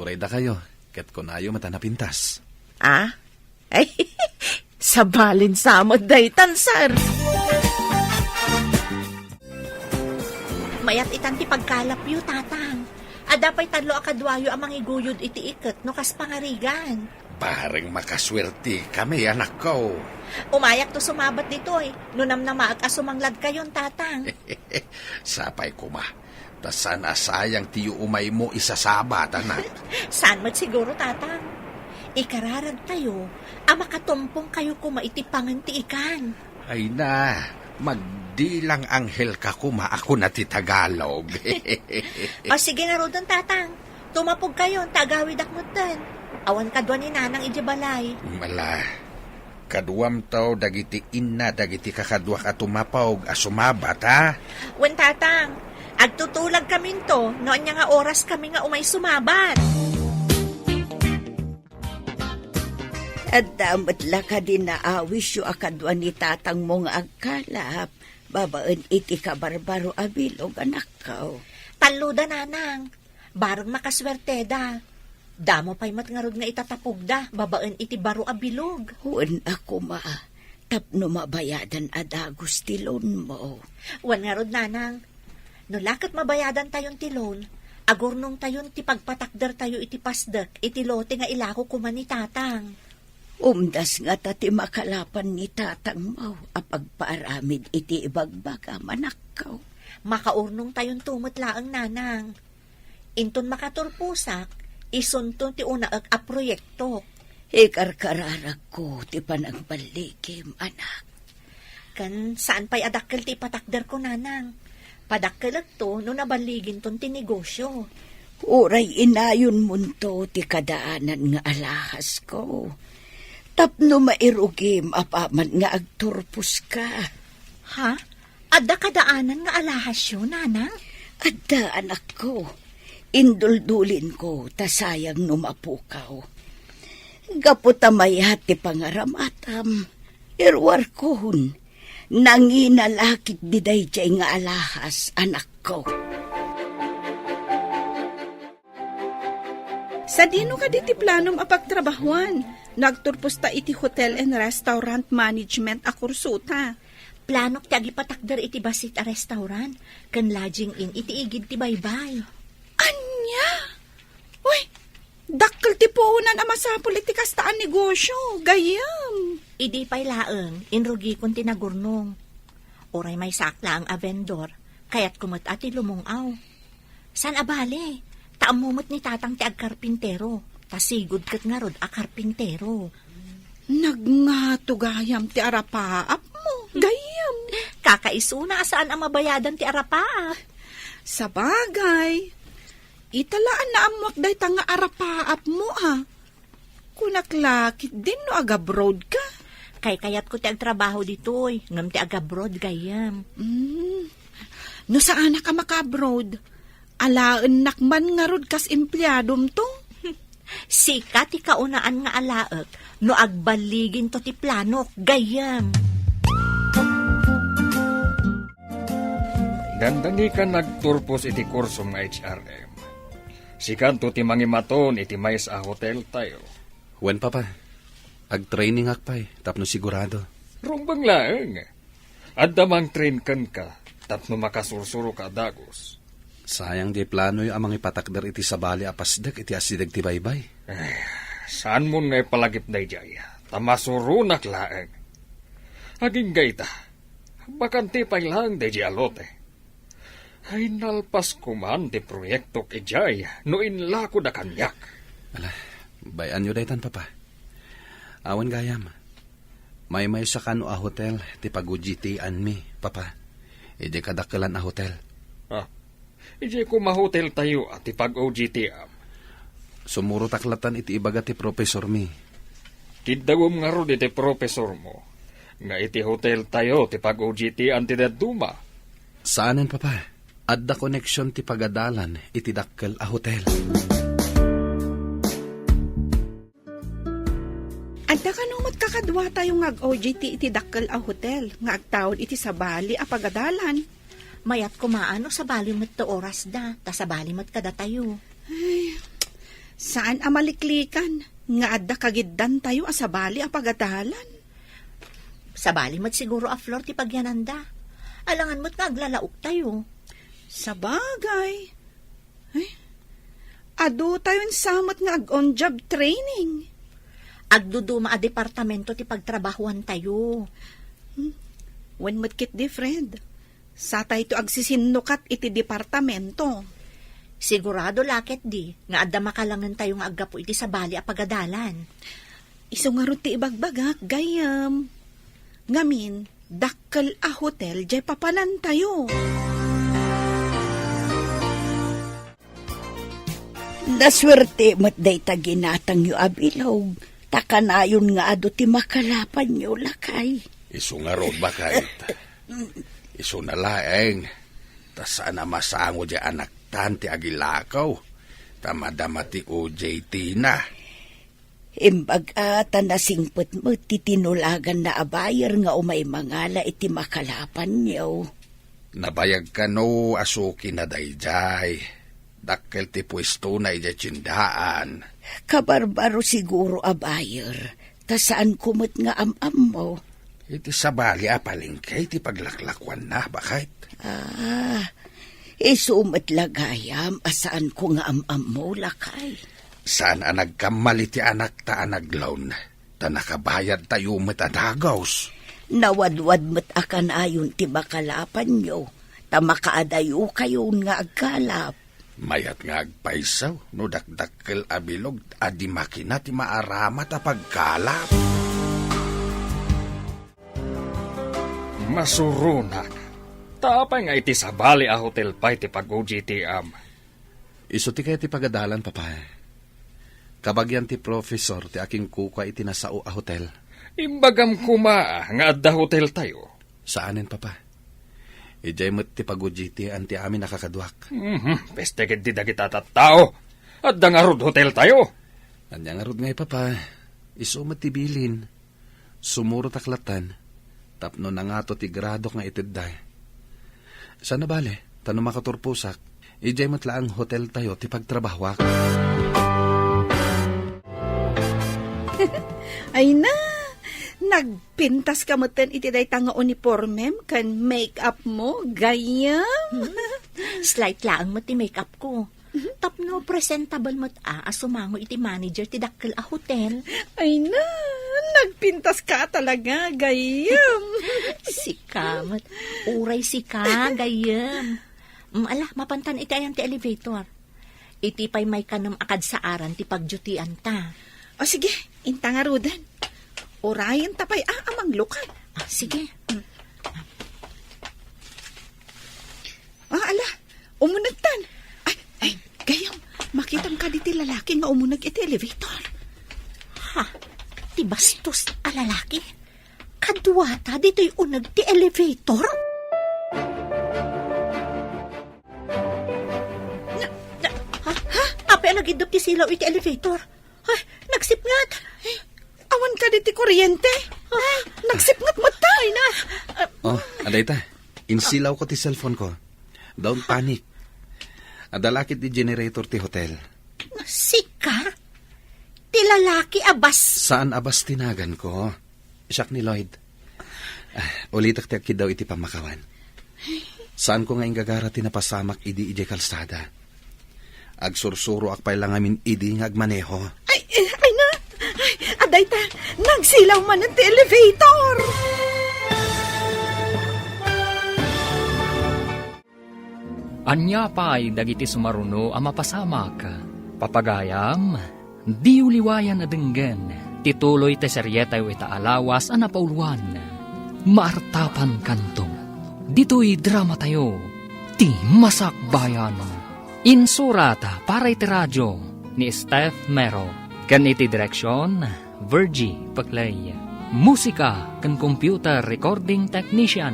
Uray da kayo, ket kunayo mata napintas. Ay, sabalin samod daytan, sir. Mayat itan ti pagkalap yu, tatang. Adapay tadlo akadwayo amang iguyod iti iket no kas pangarigan. Parang makaswerte kami, anak ko. Umayak to sumabat dito no namnamaag asumanglad kayon, tatang. Sapay ko ma. Tasan asayang tiyo umay mo isasabat, anak. Saan mat siguro, tatang? Ikararag tayo, makatumpong kayo kumaitipangan ti ikan. Ay na, magdilang anghel ka kuma ako na ti Tagalog. O sige nga rodon, tatang. Tumapog kayo, tagawid akmutan. Awan kadwa ni nanang ijibalay. Mala, kaduam tao dagiti inna dagiti kakadwa ka tumapawg asumabat, ha? Wen, tatang, agtutulag kami to, noon niya nga oras kami nga umay sumabat. At damat la ka din naawis yu akadwa ni tatang mong agkalap. Babaan iti kabarbaro abilog, anak ko. Taluda, nanang. Barang makaswerte da. Damo pa'y matngarod nga itatapugda, babaan iti baro abilog. Huwag ako tapno mabayadan adagos tilon mo. Wan ngarod, nanang. No lakat mabayadan tayon tilon, agurnong tayon ti pagpatakder tayo iti pasdek, iti lote nga ilako kuman ni tatang. Umdas nga tati makalapan ni tatang mo, apagpaaramid iti ibagbaga manak ko. Makaurnong tayon tumot laang, nanang. Inton makaturpusak, isunton ti unaag a proyekto. Ikarkararag ko ti panagbalikim, anak. Kan saan pa'y adakkel ti patakder ko, nanang? Padakkel to no nabaligin ton ti negosyo. Uray inayon munto ti kadaanan nga alahas ko. Tapno mairugim apaman nga agturpos ka. Ha? Adda kadaanan nga alahas yun, nanang? Adda anak ko, induldulin ko tasayang numapukaw. Gaputamay ti pangaramatam, irwar kohon, nanginalakit diday jay nga alahas anak ko. Sa dino ka diti planom apagtrabahuan? Nagturpos ta iti hotel and restaurant management a kursuta. Planok ti agipatakder iti basit a restaurant, kan lodging in iti igid ti baybay. Anya? Uy, dakkel ti puunan a masapul iti kastaan negosyo. Gayam. Idi pa'y laeng, inrugi kong tinagurnong. Oray may sakla ang a vendor, kaya't kumot ati lumungaw. San abale? Taamumot ni tatang ti agkarpintero, tasigod kat nga rod a karpintero. Nagngato gayam ti arapaap mo. Gayam. Kakaisuna saan ang mabayadan ti arapaap. Sa bagay, italaan na amwak day tanga arapaap mo ha. Kunaklakit din no agabroad ka. Kay kayat ko ti agtrabaho ditoy, ngam ti agabroad gayam. No saan ka makabroad? Alaan nakman nga rod kas empleyadom to. Sika ti kaunaan nga alaek, no agbaligin to ti planok, gayam. Dandani ka nagturpos iti kurso nga HRM. Sikan to ti mangimaton iti mais a hotel tayo. Wen papa, ag-training akpay, tapno sigurado. Rumbang laeng. Adda mang train kan ka, tapno makasursuro ka dagos. Sayang di plano yung amang ipatakder iti sabali apasdak iti asidag ti baybay. Saan mo nga palagip na ijay? Tamasurunak laeng. Aging gayta, bakanti pa'y lang di alote. Ay nalpas kuman ti proyekto ijay no inlako da kanyak. Ala, bayan nyo daytan papa. Awan gayam. May sa kano a hotel ti pag-ujitian mi, papa. Ide kadakalan a hotel. Ije ko mahotel tayo at ipag-OGTM. Sumuro taklatan iti ibaga ti professor mi. Kidawom nga ro iti professor mo. Nga iti hotel tayo ti pag-OGTM ti daduma. Saanen papa? Adda connection ti pagadalan iti dakkel a hotel. Adda ka numot kakadwa tayo nga OGT iti dakkel a hotel. Nga agtawad iti sabali a pagadalan. Mayat kumaano sa balimot to oras da, ta sa balimot kada tayo. Ay, saan amaliklikan? Nga adda kagiddan tayo asabali a pagadalan. Sa balimot siguro a floor ti pagyananda. Alangan mo't nga aglalaok tayo. Sa bagay. Ay, adu tayo samot nga on-job training. Agduduma a departamento ti pagtrabahuan tayo. When mo't kit di friend. Sa tayo to agsisinukat iti departamento. Sigurado lakit di, nga adda makalangan tayo nga aggapo iti sabali a pagadalan. Iso nga ro ti ibagbagak, gayam. Ngamin, dakkel a hotel, jay papanan tayo. Naswerte mo't day taginatang yu abilog. Takanayon nga ado ti makalapan yu lakay. Iso nga ro bakit? Iso na laeng. Ta sana masango di anak tanti agilakaw. Tamadama ti OJT na. Imbaga tanasingpet mo ti tinulagan na abayar nga umay mangala iti makalapan niyo. Nabayag ka no asuki na dayjay. Dakkel ti pwesto na ija tsindaan. Kabarbaro siguro abayar. Ta saan kumot nga am-am mo? Iti sabali apalingkay ti paglaklakwan na bakit? Isumat lagayam asaan ko nga am-am mo lakay. Saan nagkamali ti anak ta anaglawn? Ta nakabayad tayo matadagaws. Nawadwad mat akan ayon ti makalapan nyo. Ta makaadayo kayo nga agkalap. Mayat nga agpaisaw no dakdakkel abilog adi makina ti maaramat a pagkalap. Masurunak. Tapay nga iti sabali a hotel pa iti pag-OGTM. Iso ti kaya ti pagadalan, papa. Kabagyan ti professor ti aking kuka iti nasao a hotel. Imbagam kuma nga adda hotel tayo. Saanin, papa? Ijay mo't ti pagujiti an ti amin nakakaduak. Peste ket di dagit tao. Adda nga rod hotel tayo. Anya nga rod ngay, papa. Iso mo't ti bilin. Sumuro taklatan. Tapno na nga to ti grado nga itidday. Sana bale, tanong makaturpusak. Ijay mo't laang hotel tayo ti pagtrabahwak. Ay na, nagpintas ka mo ten iti day nga uniformem kan make-up mo, gayam. Slight laang mo ti makeup ko. Tapno presentable mo't asumango iti manager ti dakkel a hotel. Ay na, nagpintas ka talaga, gayam. Sika, uray sika, gayam. Ala, mapantan iti ayan ti elevator. Iti pay may kanam akad sa aran ti pagjutian ta. O sige, inta nga rudan. Orayan tapay amang lukan. Sige. Ala, umunagtan. Ay, gayam, makitang ka diti lalaki nga umunag iti elevator. Ha? Ti bastos a lalaki? Kadwata dito'y unag ti elevator? Apay nagidop ti silaw iti elevator. Ay, nagsipngat. Awan ka diti kuryente. Nagsipngat mo tayo na. Oh, aday ta. Insilaw ko ti cellphone ko. Don't panic. Adalakit ti generator ti hotel. Sika? Ti lalaki abas. Saan abas tinagan ko? Siyak ni Lloyd. Ulitak ti akid daw iti pamakawan. Saan ko nga gagara tinapasamak idi ije kalsada? Agsursuro akpay lang amin idi nga agmaneho. Ay na. Ay, aday ta, nagsilaw man ang elevator. Anya pa'y dagiti sumaruno a mapasamak. Papagayam, di uliwayan na denggen. Tituloy te seryetay wita alawas a napauluan. Maartapan kanto. Dito'y drama tayo. Ti Masakbayan. Insurata para iti radyo ni Steph Mero. Kan iti direksyon, Virgie Paclay. Musika kan computer recording technician,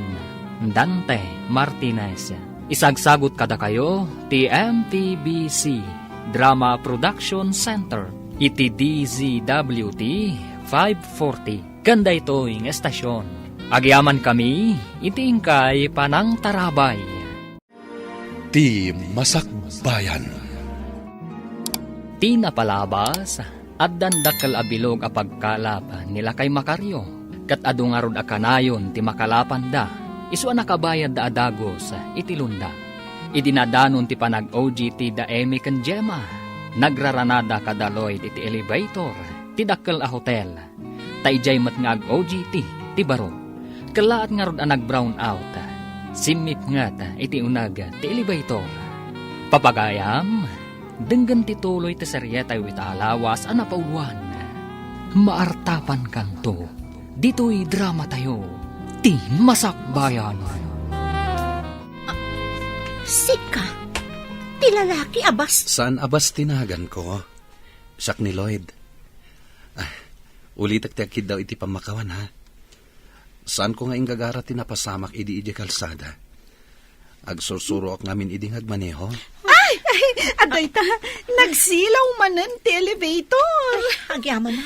Dante Martinez. Isagsagot kada kayo, ti MTBC Drama Production Center. Iti DZWT 540. Kanda ito'y estasyon. Agyaman kami, iti ingkay panang tarabay. Ti Masakbayan. Ti napalabas, at dandakal abilog a pagkalap nila kay Makaryo. Kat adungarod a kanayon ti makalapan da, isu nakabayad da adagos iti lunda. Idinadanon ti panag-OGT da Emi ken Gemma. Nagraranada kadaloy iti elevator, ti dakkel a hotel. Taijay mat nga ag-OGT, ti baro. Kalaat nga rod a nag-brown out. Simip nga iti unag ti elevator. Papagayam, denggan tituloy ti seryetay wita alawas a napauluan. Maartapan kanto, dito'y drama tayo, ti Masakbayan. Sika, ti lalaki abas. Saan abas tinagan ko? Siyak ni Lloyd. Ulitak ti akid daw iti pamakawan, ha? Saan ko nga ingagara tinapasamak idi ije kalsada? Agsursuro ak ngamin idi agmaneho. Ay, aday ta, nagsilaw manen ti elevator. Agyaman na.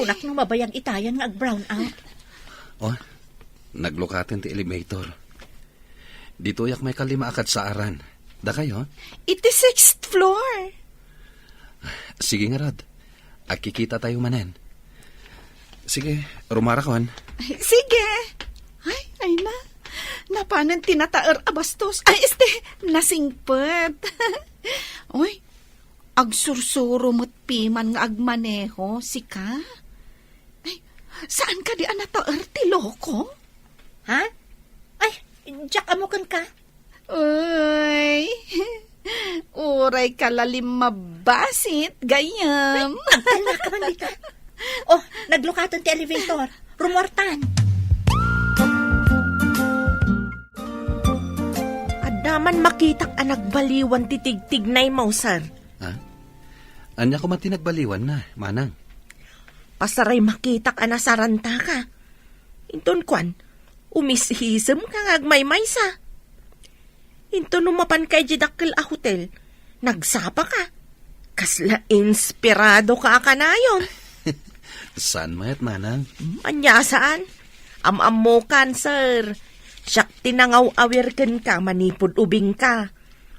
Kunak nung mabayang itayan nga ag-brown out. Oh, naglukatin ti elevator. Dito yak may kalima akad sa aran. Da kayo? Iti 6th floor. Sige nga rad. Akikita tayo manen. Sige, rumarakon. Sige. Ay na. Napanan tinataer abastos. Ay, nasingpet. Uy, agsursuro mo't piman nga agmaneho, sika. Ay, saan ka di anataer ti loko? Ha? Ay, jak amukan ka. Uy, uray kalalim mabasit, gayam. Agdala ka man dito. Oh, naglukatan ti elevator. Rumortan. naman makitak anak baliwan titig-tignay mo, sir. Ha? Anya ko man tinagbaliwan na, manang. Pasaray makitak anasaranta ka. Inton kwan, umishisem ka ngagmay-may sa. Inton umapan kay jidakkel a hotel, nagsapa ka. Kasla inspirado ka kanayon. Saan mayat, manang? Anya saan? Am-am mo kan, sir. Siyak tinangaw-awirken ka, manipod ubing ka.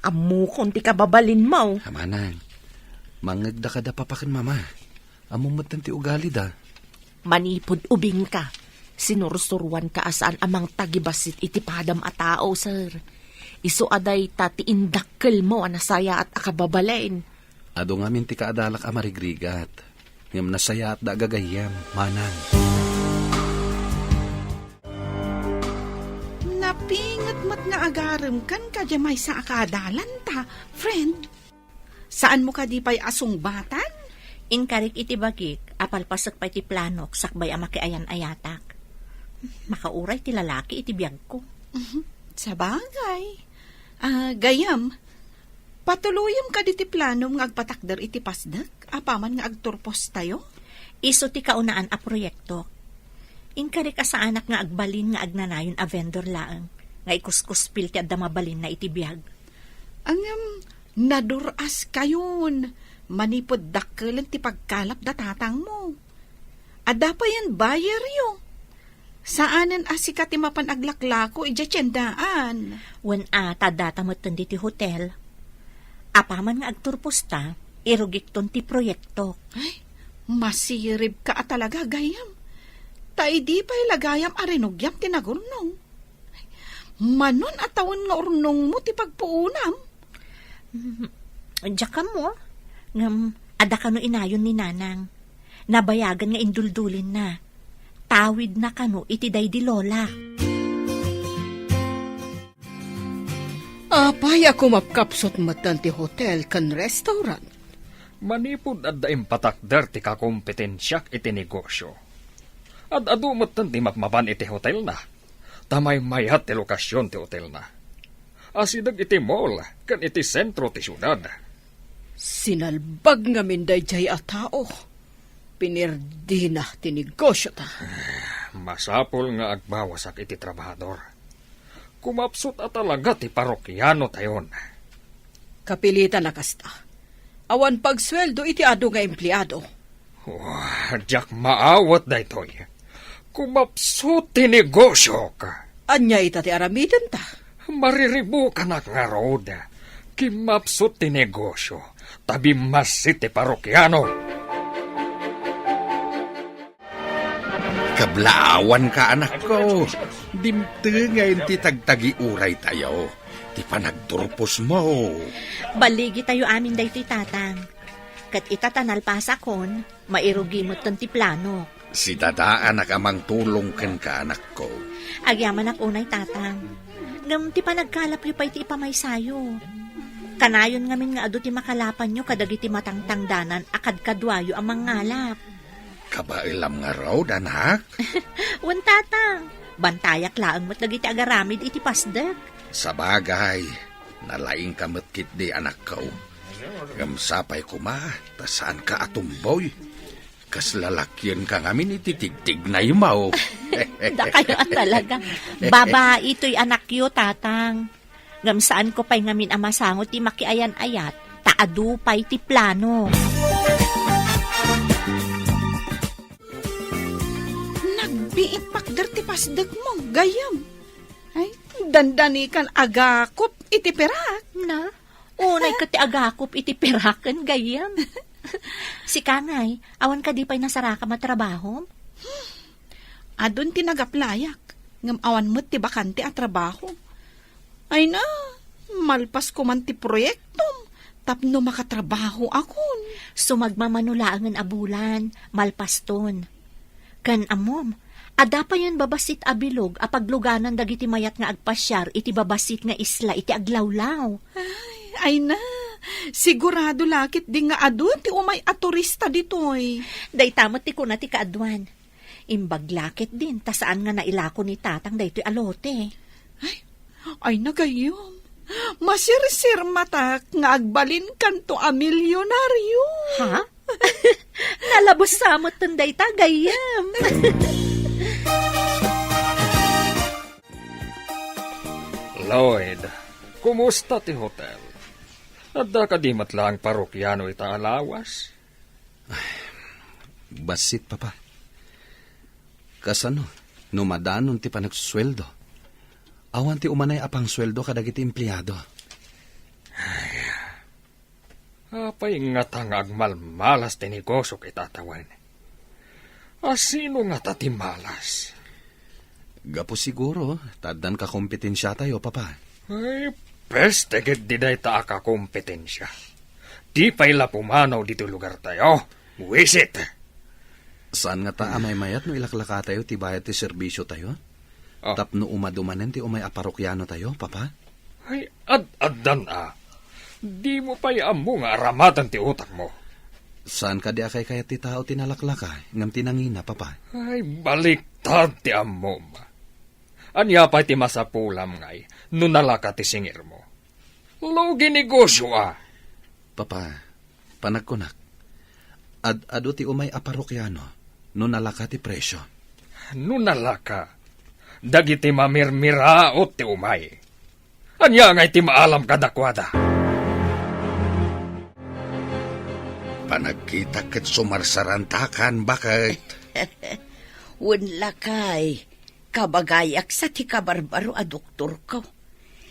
Amu konti ka babalin mo. Manang, mangagda ka da papakin, mama. Amumot ti ugali da. Manipod ubing ka. Sinursuruan ka asaan amang tagibasit itipadam a tao, sir. Isu aday tati indakkel mo anasaya at akababalain. Ado nga minti ka adalak amarigrigat. Ngam nasaya at da gagayam, manang. Napingat mat nga agarem kan ka jamay sa akadalan ta, friend. Saan mo ka di pa'y asong batan? Inkarik iti bagik, apalpasak pa iti planok, sakbay ama ayan ayatak. Makauray ti lalaki iti biyag ko. Sa bagay. Gayam, patuluyam ka di ti planom nga agpatakder iti pasdak, apaman nga agturpos tayo? Iso ti kaunaan a proyekto. Inkarik ka sa anak nga agbalin nga agnanayon a vendor laang, nga ikuskuspil ti adda mabalin na iti biyag. Naduras kayon. Manipod dakkelan ti pagkalap da tatang mo. Adda pa yan buyer yo. Saanan asika ti mapan aglaklako ija tiyendaan. Wen tadata mo ti hotel. Apaman nga agturpusta, irugikton ti proyekto. Ay, masirib ka talaga gayam. Tai di pa'y lagayam arinugyam ti nagurnong. Manon atawon nga urnong mo ti pagpuunam. Diyak ka mo, ngam ada kano inayon ni nanang. Nabayagan nga induldulin na. Tawid na kano iti day di lola. Apay ako mapkapsot matan ti hotel kan restaurant. Manipod at daim patakder ti kakompetensyak iti negosyo. At adumot ti mapmapan iti hotel na. Tamay mayat ti lokasyon ti hotel na. Asidag iti mall kan iti sentro ti syudad. Sinalbag nga minday jay a tao. Pinirdi na ti negosyo ta. Masapol nga agbawasak iti trabahador. Kumapsot at talaga ti parokyano tayon. Kapilitan na kasta. Awan pagsweldo iti ado nga empleyado. Diyak maawat da itoy. Kumapsot ti negosyo ka. Anya ita ti aramidan ta. Mariribo ka na nga road. Kimapsot ti negosyo. Tabi masit ti parokyano. Kablaawan ka, anak ko. Dimte ngayon ti tagtagi uray tayo. Ti panagturpos mo. Baligi tayo amin day ti tatang. Kat itatanal pasakon, mairugi mo ti plano. Si dadaan nakamang tulong ken ka, anak ko. Agyaman ak unay tatang. Ngam ti panagkalap yu pa iti ipamay sayo. Kanayon ngamin nga ado ti makalapan nyo kadagiti matangtangdanan akad kadwayo ang mangalap. Kabailam nga raw, anak. Wan tatang, bantayak laang mo't dagiti agaramid iti pasdag. Sa bagay, nalaing kamot kit di, anak ko. Gamsapay ko ma, tasaan ka atumboy. Kas lalakyan ka ngamin ititigtig na imaw. Da kayo talaga. Babae ito'y anak yo, tatang. Gamsaan ko pa'y ngamin amasangot ti makiayan-ayat, taadu pa'y ti plano. Nagbiit pakder ti pasdag mo, gayam. Ay, dandani kan agakop iti perak. Na, unay ka ti agakop iti peraken, gayam. Si Kangay, awan ka di pa'y nasaraka matrabaho? Adun ti nagaplayak, ngam awan mo't ti bakante at trabaho. Ay na, malpas ko man ti proyektom, tapno makatrabaho akon. Sumagmamanulaan a bulan, malpaston. Kan amom, ada pa yan babasit abilog, apagluganan dagiti mayat nga agpasyar, iti babasit nga isla, iti aglawlaw. Ay na, sigurado lakit di nga adun ti umay a turista ditoy. Day tamot ti kuna ti kaadwan. Imbaglakit din, tasaan nga nailako ni tatang daytoy alote. Ay nagayom. Masirsir matak nga agbalin kanto a milyonaryo. Ha? Nalabos sa amot tunday tagayam. Lloyd, kumusta ti hotel? Adda ka di matlang parokyano ita alawas? Basit, papa. Kasano, numadanon ti panagsusweldo. Awan ti umanay apang sweldo kadagiti empleyado. Apay nga tangag malmalas ti negosyo kay tatawan. Asino nga tati malas? Gapo siguro, tadan ka kompetensya tayo, papa. Ay, peste git di day ta ka kompetensya. Di pa'y pumanaw dito lugar tayo. Wisit! Saan nga ta amay mayat no ilaklaka tayo ti bayad ti serbisyo tayo? Oh. Tapno umadumanen ti umay aparokyano tayo, papa? Ay, ad-addan Di mo pa'y amo nga aramatan ti utak mo. Saan ka di akay kaya ti tao tinalaklaka, ngam tinangina, papa? Ay, baliktad ti amo ma. Anya pa'y ti masapulam ngay, nunalaka ti singir mo. Logi negosyo Papa, panagkunak. Ado ti umay aparokyano, no nalaka ti presyo. Nunalaka, dagiti mamirmiraot ti umay. Anya ngay ti maalam kadakwada. Panagkita ket sumarsarantakan bakit? Lakay, kabagayak sa ti kabarbaro a doktor ko.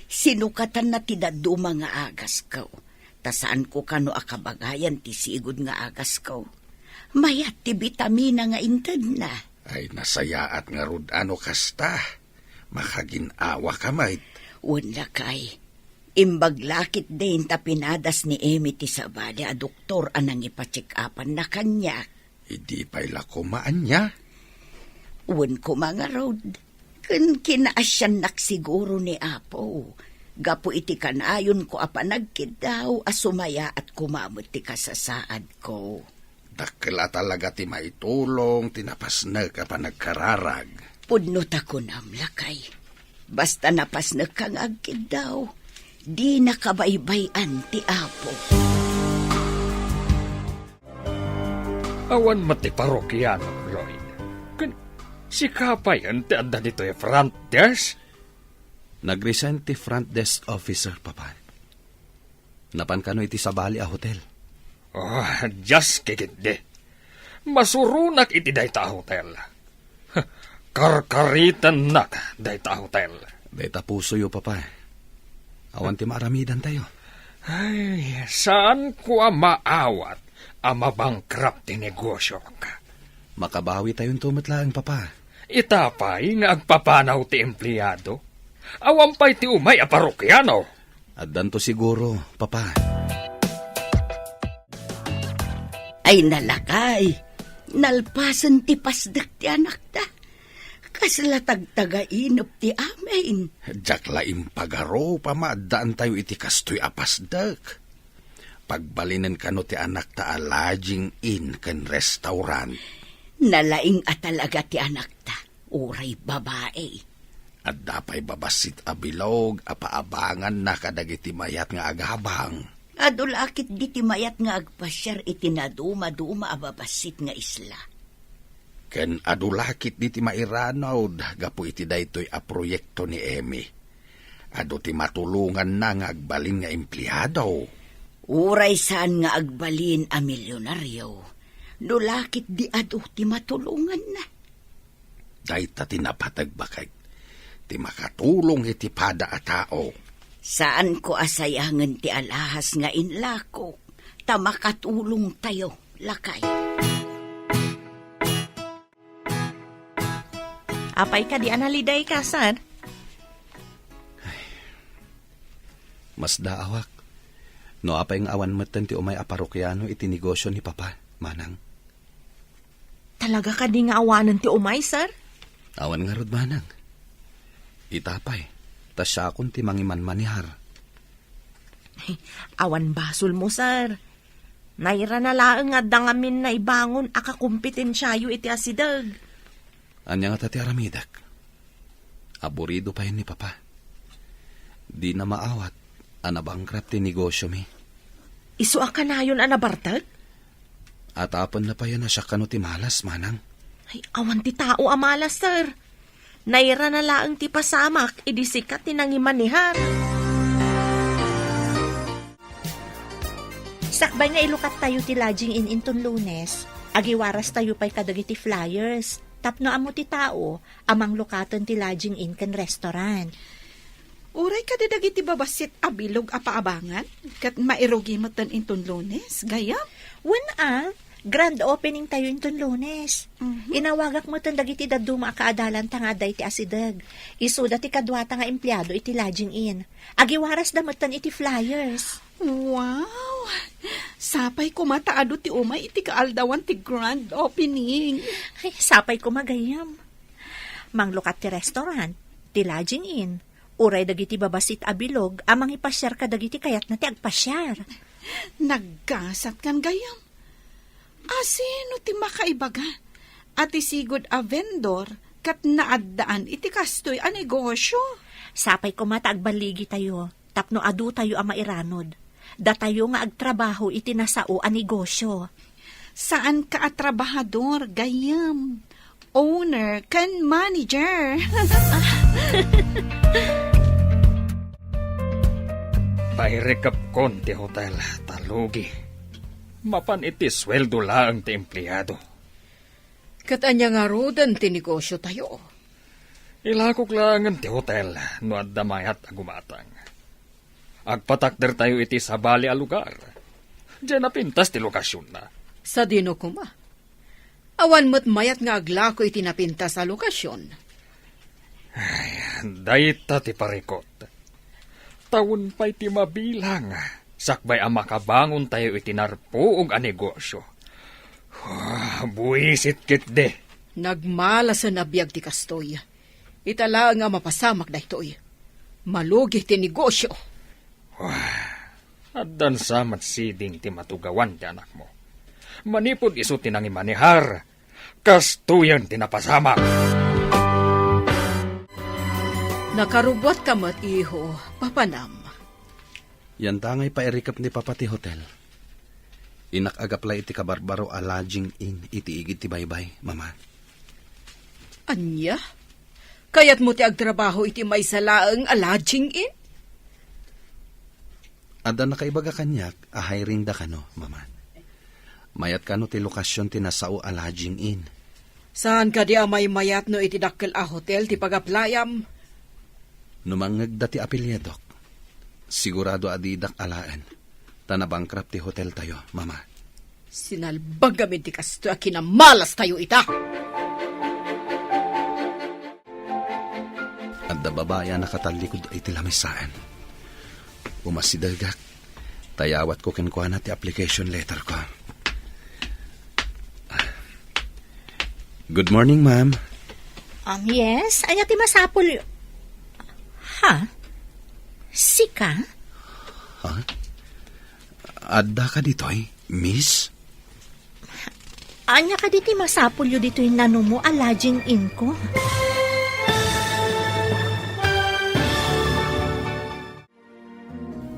Sinukatan na ti daduma nga agas ko. Tasaan ko kano akabagayan ti sigod nga agas ko. Mayat ti bitamina nga inted na. Ay nasayaat nga rud ano kasta. Makaginawa ka mait. Lakay, imbaglakit din ta pinadas ni Emi ti sabali a doktor anang ipacheck-upan na kanya. Idi pa'y lakumaan niya. Ko mga road. Kun kinaasyan siguro ni Apo. Gapo iti kanayon ko apanagkid daw asumaya at kumamot ti kasasaad ko. Dakla talaga ti maitulong, tinapas na ka pa nagkararag. Pudnot ako namlakay. Basta napas na kang agkid daw, di nakabaybayan ti Apo. Awan mati parokyano, Lloyd. Si kapayan ti adda dito front desk? Nag-resign ti front desk officer, papa. Napan kano iti sabali a hotel. Oh, just kikindi. Masurunak iti dayta hotel. Karkaritan nak dayta hotel. Dayta puso yo, papa. Awan ti maaramidan tayo. Ay, saan ko maawat ang mabangkrap ti negosyo ka? Makabawi tayong tumatlaang, papa. Itapay nga agpapanaw ti empleyado. Awan pa'y ti umay a parokyano. At danto siguro, papa. Ay nalakay, nalpasan ti pasdak ti anak ta. Kasla tagtagainop ti amin. Jakla impagaro pamadaan tayo iti kastoy apasdak. Pagbalinan kano ti anak ta lodging in ken restaurant. Nalaing atalaga ti anak ta, uray babae. At dapay babasit abilog, apaabangan na kadagiti mayat nga aghabang. Adulakit di ti mayat nga agpasyar iti naduma-duma ababasit nga isla. Ken adulakit di ti mairanod, gapu iti daytoy a proyekto ni Emi. Ado ti matulungan na nga agbalin nga empleyado. Uray saan nga agbalin a milyonaryo. Dulakit di ado ti matulungan na. Dayta tinapatagbakay. Ti makatulong iti pada a tao. Saan ko asayangan ti alahas nga inlako, ta makatulong tayo, lakay. Apay ka di analiday ka, sir? Mas daawak. No apay ng awan matan ti umay aparokyano iti negosyo ni papa, manang. Talaga ka di nga awanan ti umay, sir? Awan nga rod, manang. Itapay, tas siya akong ti mangiman manihar. Awan basol mo, sir. Naira na laang nga dangamin na ibangon akakumpetensyayo iti asidag. Anya nga tati aramidak. Aburido pa yun ni papa. Di na maawat, Bankrupt ti negosyo mi. Isu ka na yun anabartag? At apon na pa yan na siya kano ti malas, manang. Ay, awan ti tao amalas, sir. Naira na laang ti pasamak, idisikat ti nangimanihan. Sakbay nga ilukat tayo ti lodging in inton Lunes. Agiwaras tayo pa'y kadagiti flyers. Tapno amo ti tao, amang lukaton ti lodging in kan restaurant. Uray ka dagiti babasit abilog apaabangan, kat mairugi mo tan inton Lunes, gayam. Grand opening tayo inton Lunes. Inawagak mo tan dagiti daduma kaadalan tangaday ti asidag. Isuda ti kadwata nga empleyado iti lodging in. Agiwaras damutan iti flyers. Wow! Sapay kumataado ti umay iti kaaldawan ti grand opening. Ay, sapay ko magayam. Manglukat ti restaurant, ti lodging in. Uray dagiti babasit abilog, amang ipasyar ka dagiti kayat na ti agpasyar. Naggasat kan gayam. Asino ti makaibaga? At isigod a vendor kat naaddaan iti kastoy a negosyo. Sapay ko matagbaligi tayo, tapno adu tayo ang mairanod. Da tayo nga agtrabaho iti nasao a negosyo. Saan ka at trabahador, gayam? Owner kan manager. Pairekap kon ti hotel, talugi. Mapan iti sweldo lang ti empleyado. Katanya nga rodan ti negosyo tayo. Ilakok lang ti hotel, no addamayat agumatang. Agpatakder tayo iti sabali a lugar. Diyan napintas ti lokasyon na. Sa dino kuma. Awan mo't mayat nga aglako iti napinta sa lokasyon. Dayta ti parikot. Taon pa'y ti mabilang. Sakbay ang makabangon tayo itinarpo og a negosyo. Buisit kit de. Nagmala sa nabiyag ti kastoy. Itala nga mapasamak da ito'y. Malugi ti negosyo. Addan samat siding ti matugawan ti anak mo. Manipod iso tinangi manihar. Kastuyan ti napasamak. Nakarubot ka mat iho, papanam. Yan tangay pairikap ni Papa ti hotel. Inakagaplay iti kabarbaro a lodging in iti igid ti baybay, mama. Anya? Kaya't mo ti agtrabaho iti may salaang alaging in? Ada nakaibaga kanyak, ahiring da kano, mama. Mayat kano ti lokasyon ti nasao a lodging in. Saan ka di amay mayat no iti dakkel a hotel ti pagaplayam? Numangag da ti apelyedok. Sigurado adidak alaan. Tanabangkrap ti hotel tayo, mama. Sinalbag gamin ti kasto a kinamalas tayo ita. At da babaya nakatalikod ay tilamisaan. Umasidagak. Tayawat ko kinkuha na ti application letter ko. Good morning, ma'am. Yes, anya ti masapol. Ha? Sika? Ha? Adda ka dito'y, miss? Anya ka diti masapol yu dito yung nanumo a lodging in ko.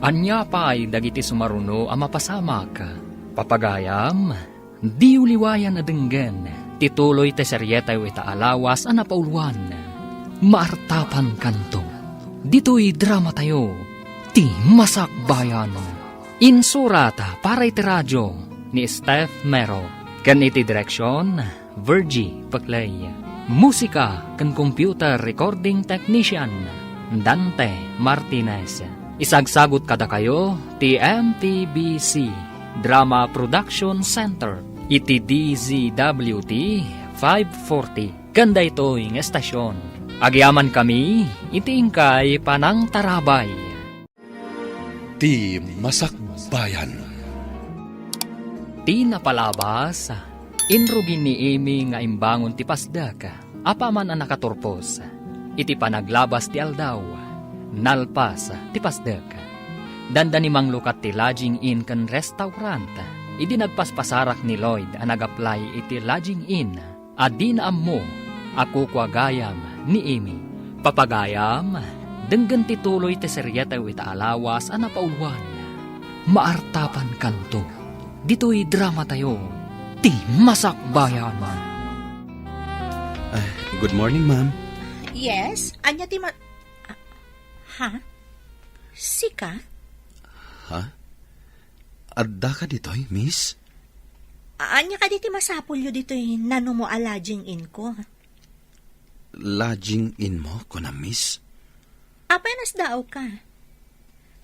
Anya pa'y dagiti sumaruno a mapasamak. Papagayam, di uliwayan na denggen. Tituloy te seryetay ita alawas a napauluan. Maartapan kanto. Dito'y drama tayo. Ti Masakbayan. Insurata para iti radyo ni Steph Mero. Kan iti direksyon, Virgie Paclay. Musika kan computer recording technician, Dante Martinez. Isagsagot kada kayo, ti MTBC Drama Production Center. Iti DZWT 540. Ganda ito'y estasyon. Agyaman kami, itingkay panang tarabay. Ti Masakbayan. Ti napalabas, inrugin ni Amy nga imbangon ti pasdak, apaman ang nakaturpos. Iti panaglabas ti aldaw, nalpas ti pasdak. Danda ni manglukat ti lodging in kan restaurant. Idi nagpaspasarak ni Lloyd ang nag-apply iti lodging in. Adi na mo, ako kwa gayam ni Amy. Papagayam, Denggan ti tuloy ti seryeta wita alawas a napauluan. Maartapan kanto. Dito'y drama tayo. Ti Masakbayan. Good morning, ma'am. Yes, anya ti ha? Sika? Ha? Adda ka dito'y, miss? Anya ka diti masapulyo dito'y nano mo alaging in ko. Lodging in mo ko na, miss? Apenas daw ka.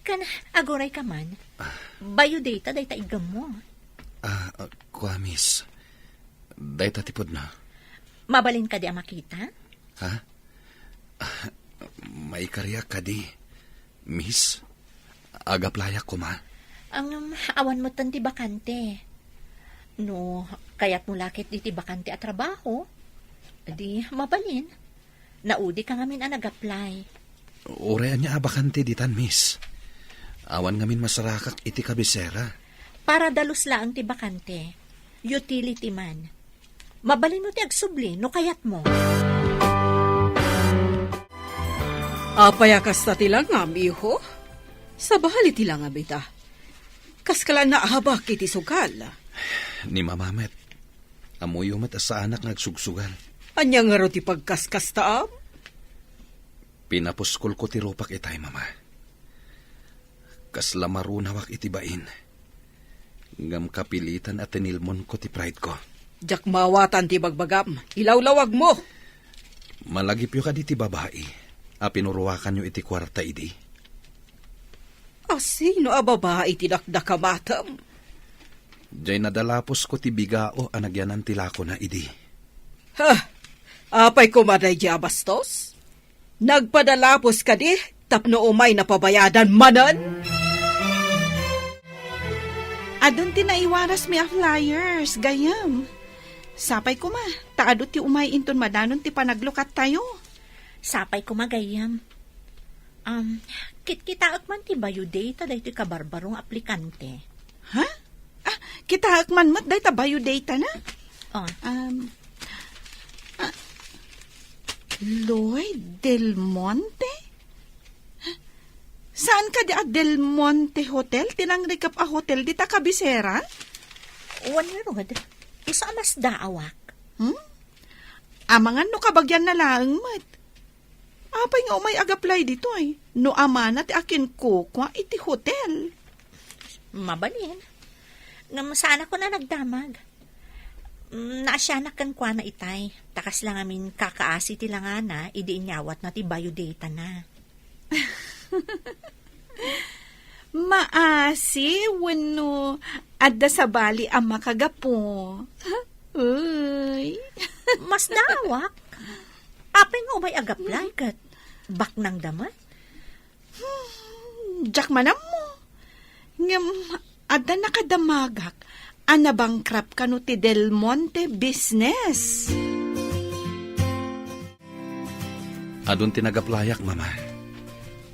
Kan agoray ka man. Bayo data day taigam mo. Kwa, miss. Day tatipod na. Mabalin ka di makita? Ha? May karya ka di, miss. Agaplayak ko, ma. Ang awan mo tan ti bakante. No, kaya't mo lakit di ti bakante at trabaho. Di mabalin. Naudi ka ngamin ang nag-apply. Urayan niya abakante ditan, miss. Awan ngamin masarakak iti kabisera. Para dalos laang ti bakante. Utility man. Mabalin mo ti agsubli, no kayat mo. Apayakas ta tilang nga, miho. Sa bahali tilang nga, bita. Kaskala na ahabak iti sugal. Ni mamamet. Amuyo mat sa anak nagsugsugal. Anya nga ro ti pagkaskas taam? Pinapuskol ko ti rupak itay, mama. Kasla marunawak iti bain. Ngam kapilitan at tinilmon ko ti pride ko. Jak mawatan ti bagbagam. Ilawlawag mo. Malagipyo ka di ti babae. Pinuruwakan nyo iti kwarta idi. Sino a babae ti dakdakamatam? Diyay nadalapos ko ti bigao anagyanan tilako na idi. Ha? Apay kumaday di abastos? Nagpadalapos ka di, tapno umay napabayadan manan? Adun ti naiwaras mi a flyers, gayam. Sapay ko ma, taado ti umay inton madanon ti panaglukat tayo. Sapay ko magayam. Kitkitaak man ti bayo data dahi ti kabarbarong aplikante. Ha? Kita akman mat day tabayo data na? Oh, Lloyd Del Monte? Saan ka di a Del Monte Hotel? Tinangrikap a hotel di ta kabisera? one year old. Isa mas daawak. Amangan no kabagyan na lang mat. Apay nga umay agaplay dito ay. No amana ti akin kukwa iti hotel. Mabalin. Ngam sana ko na nagdamag. Naasyanak kan kwa na itay. Takas lang amin kakaasi ti langana, idi inyawat na ti biodata na. Maasi, wano, adda sa bali ang makagapo. Uy. Mas daawak. Apay nga umay agaplay kat bak ng damat. Jack manam mo. Ngam, adda nakadamagak. Anabangkrap ka no ti Del Monte business. Adun tinagaplayak, mama.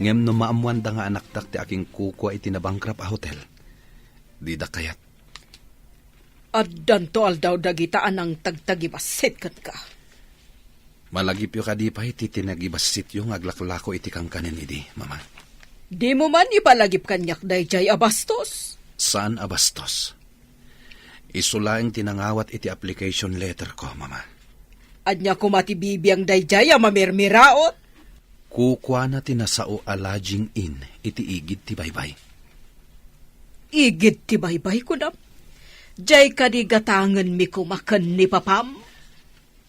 Ngem no maamuan da nga anaktak ti aking kukwa iti nabangkrap a hotel. Di da kayat. Addan to aldaw dagitaan ang tagtagibasit kat ka. Malagipyo ka di pa iti tinagibasit yung aglaklako iti kang kanin idi, mama. Di mo man ipalagip kanyak dayjay abastos. Saan abastos? Isulaing tinangawat iti application letter ko, mama. Anya kumatibibiyang dayjay a mamirmiraot. Kukwa na tinasao a lodging in iti igid ti baybay. Igid ti baybay ko na. Jay kadigatangan mi kumakan ni papam.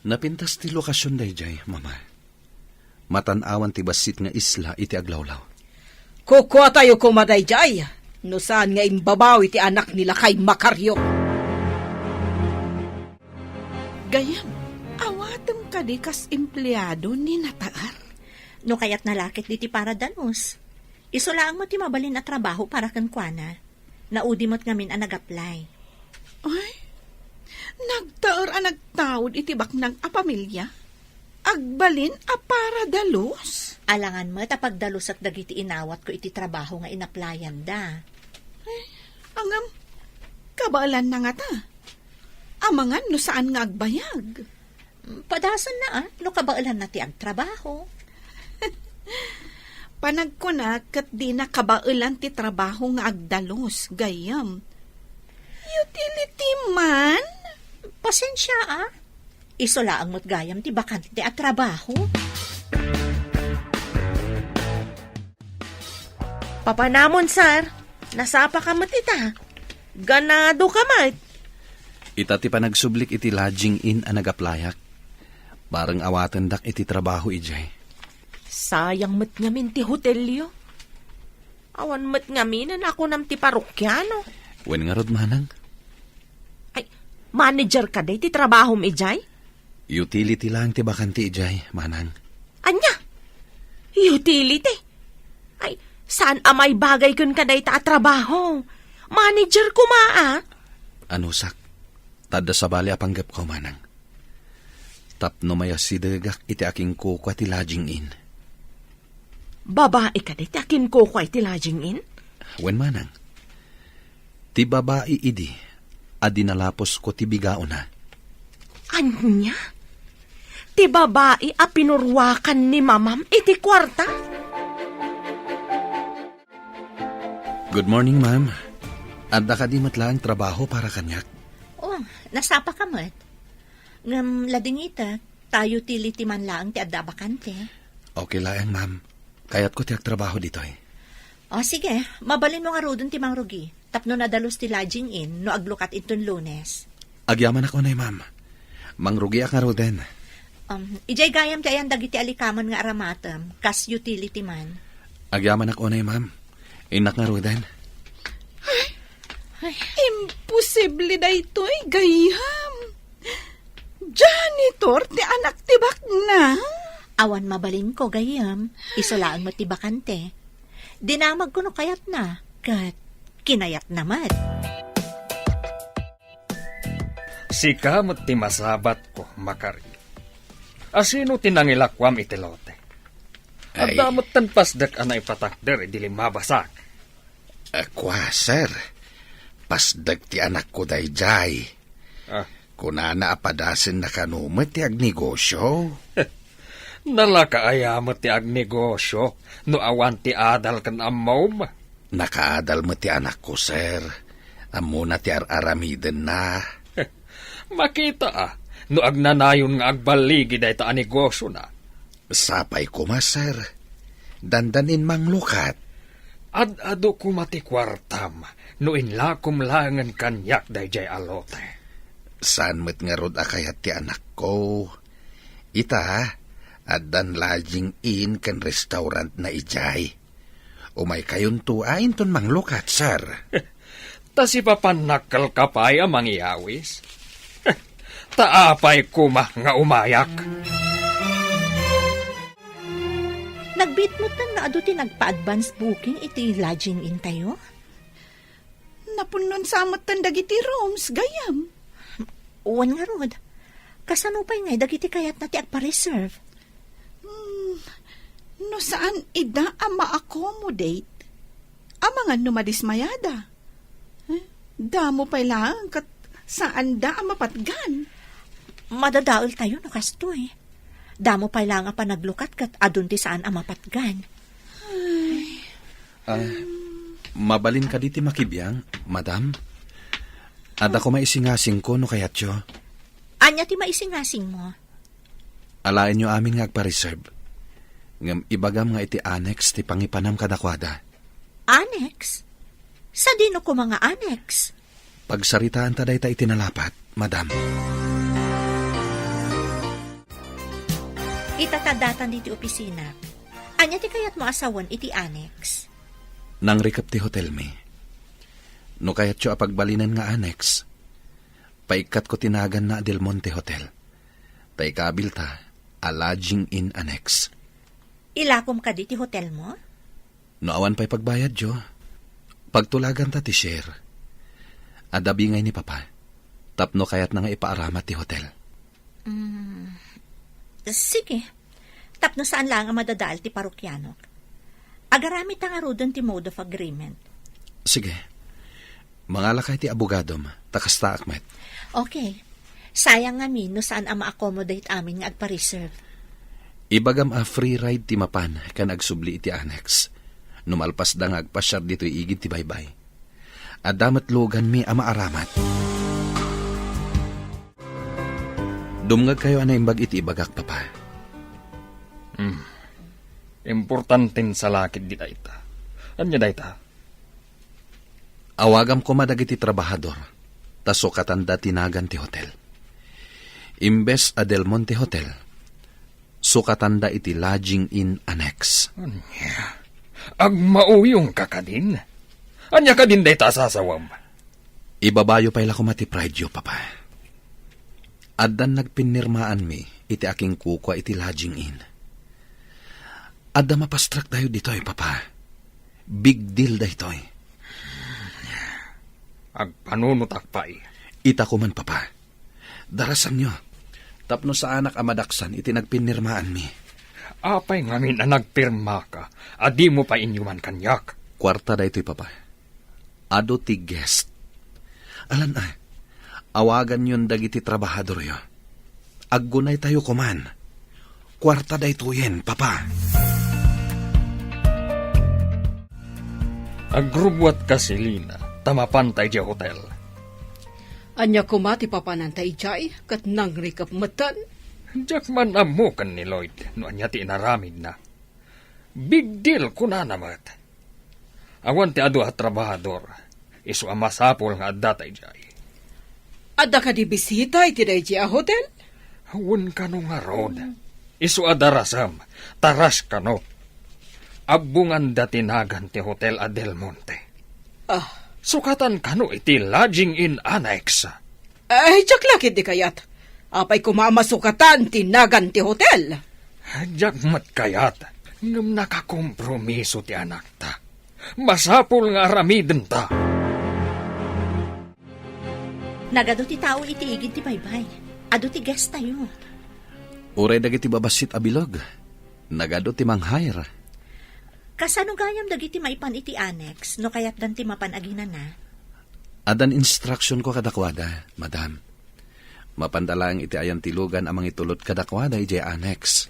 Napintas ti lokasyon dayjay, mama. Matanawan ti basit nga isla iti aglawlaw. Kukwa tayo kumadayjay. No saan nga imbabaw iti anak nila kay Makaryo. Gayam, awatem ka di kas empleyado ni Nataar. No kayat nalakit di ti para danos. Isulaang mo ti mabalin na trabaho para kan kwa na. Naudi mo't ngamin ang nag-apply. Ay, nagtaar ang nagtawid iti baknang a pamilya. Agbalin a para dalos. Alangan mo tapag dalos at dagiti inawat ko iti trabaho nga inaplayan da. Angam, kabalan na nga ta. Amangan no saan nga agbayag. Padasan na no kabailan na ti agtrabaho. Panagkuna kat di na kabailan ti trabaho nga agdalos, gayam. Utility man? Pasensya Isolaang mo't gayam ti bakante at trabaho. Papanamon, sir. Nasapa ka matita. Ganado ka mat. Ita ti panagsublik iti lodging in a nagaplayak. Parang awatan dak iti trabaho ijay. Sayang mat ngamin ti hotelyo. Awan mat ngamin ako nam ti parukyano. Wen nga rod manang, Ay, manager ka day ti trabaho mi ijay? utility lang ti bakante ijay, manang. Anya? Utility? Ay, saan amay bagay kun ka day ta trabaho? Manager ko Ano sak? Tada sa bali apanggap ko, manang. Tapno maya sidagak iti aking kukwa ti lodging in. Babae ka day ti akin ko kwa iti lodging in? Wen manang, ti babae idi, adinalapos ko ti bigao na. Anya? Ti babae a pinurwakan ni mamam iti kwarta? Good morning, ma'am. Adda ka di matlang trabaho para kanyak. Oh, nasapa ka mat. Ngam ladingita, tayo utility man lang ti adda bakante. Okay lang, ma'am. Kayat ko tiyak trabaho dito eh. O sige, mabalin mo nga rodon ti Mang Rugi. Tapno nadalos ti lodging in no aglukat iton Lunes. Agyaman ako na ma'am. Mangrugi ak nga roden. Ijay gayam ti ayan dagiti alikaman nga aramatam, kas utility man. Agyaman ako na ma'am. Inak nga roden. Imposible da ito'y gayam. Janitor, ti anak tibak na. Awan mabalin ko gayam, isolaan mo ti bakante. Dinamag ko no kayat na, kat kinayat naman. Sika mo't ti masabat ko, Makari. Asino tinangilakwam iti lote? At Ay. damot tan pasdak anay patakder idili mabasak. Kwa, sir. Pasdag ti anak ko dayjay. Ah, Kunana apadasin na kanumet ti agnegosyo. nalakaayamot ti agnegosyo no awan ti adal kan amom. Nakaadal mo ti anak ko, sir. Amo na ti aramiden na. Makita no agnanayon nga agbaligi day ta negosyo na. Sapay ko ma, sir. Dandanin mang lukat. Ad-ado ko mati kwartam no inlakom langan kanyak dayjay alote. Saan mo't nga rod akayat ti anak ko? Ita, addan lodging in kan restaurant na ijay. Umay kayon tuain ton mang lukat, sir. Ta si papanakal kapay amang iawis. Taapay kuma nga umayak. Nagbit mo tan na ado ti nagpa-advance booking iti lodging in tayo? Napunon sa amatan dagiti rooms, gayam. Uwan nga rod. Kasano pa'y ngay dagiti kayat na ti agpa-reserve? No saan ida ama accommodate? Amangan numadismayada. Damo pa lang kat saan da amapatgan? Madadaol tayo no kasto eh. Damo pa lang pa naglukat kat adun ti saan amapatgan. Mabalin ka diti makibiyang, madam. Ada ko maisingasing ko no kayatyo. Anya ti maisingasing mo? Alain nyo amin nga agpa-reserve. Ngam ibagam nga iti annex ti pangipanam kadakwada. Annex? Sa dino ko mga annex? Pagsaritaan taday ta itinalapat, madam. Itatadatan diti opisina. Anya ti kayat mo asawan iti annex? Nang rekap ti hotel mi. No kayatyo apagbalinan nga annex. Paikat ko tinagan na Del Monte Hotel. Paikabil ta, a lodging in annex. Ilakom ka diti hotel mo? No awan pa'y pagbayad, Jo. Pagtulagan ta ti share. Adabi ngay ni Papa. Tapno kayat na nga ipaaramat ti hotel. Sige. Tapno saan lang ang madadaal ti parokyanok. Agaramit ang arudon ti mode of agreement. Sige. Mangalakay ti abogadom, takasta akmet. Okay. Sayang amin no saan ang ma-accommodate amin nga agpa-reserve. Ibagam a free ride ti mapan kan agsubli iti annex. Numalpas da nga agpasyar dito'y igid ti baybay. Adamat logan mi ama aramat. Dumngag kayo anay imbag iti ibagak papa. Importanten sa lakid di dayta. Anya dayta? Awagam ko madag iti trabahador. Taso katanda tinagan ti hotel. Imbes a Del Monte Hotel. Sukatanda iti lodging in annex. Anya? Agmauyong ka kadin? Anya ka din dayta sasawam? Ibabayo pa'y lako mati pride papa. Addan nagpinirmaan mi iti aking kukwa iti lodging in. Adda mapastrak tayo dito'y papa. Big deal daytoy. Agpanunutak pa Ita ko man papa. Darasan nyo. Tapno sa anak amadaksan iti nagpinirmaan mi. Apay ngamin na nagpirma ka, adi mo pa inyuman kanyak. Kwarta daytoy papa. Ado ti guest. Alan awagan yun dagiti trabahador yo. Aggunay tayo kuman. Kwarta daytoyen papa. Agrubwat ka silina, tamapantay di hotel. Anya kumati papanantay jay, kat nang rikap matan. Diyak man amukan ni Lloyd, no anya ti inaramid na. Big deal kuna namat. Awan ti adu at trabahador, isu amasapol nga adatay jay. Adda ka di bisita iti day jay hotel? Awan ka no nga rod. Isu adarasam, taras ka no. Abungan datinagan ti Hotel Del Monte. Sukatan kano iti lodging in annex. Ay, tsaklakit di kayat. Apay kumamasukatan tinagan ti hotel. Jagmat kayat. Ngam nakakompromiso ti anak ta. Masapul nga aramiden ta. Nagado ti tao iti igid ti baybay. Ado ti guest tayo. Uray dagiti babasit abilog. Nagado ti manghayra. Kasano gayam dagiti maipan iti annex, no kayat dan ti mapan agina na? Adan instruction ko kadakwada, madam. Mapandalang iti ayan tilugan amang itulot kadakwada iti annex.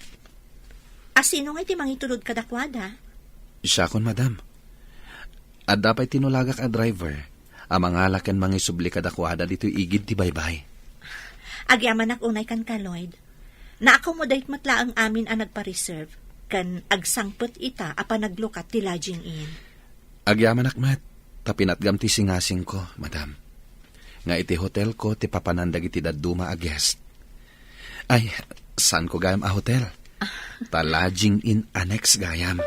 Asino nga iti mangitulod kadakwada? Siya kon, madam. At dapat tinulagak a driver, amang alakan mangisubli kadakwada dito igid ti baybay. Agyaman ak unay kan ka, Lloyd. Na-accommodate matla ang amin ang nagpa-reserve, kan agsangpet ita apa naglukat ti lodging in. Agyaman akmat, tapinatgam ti singasing ko, madam. Nga iti hotel ko ti papanandag iti daduma a guest. Ay, saan ko gayam a hotel? Ta lodging in annex gayam.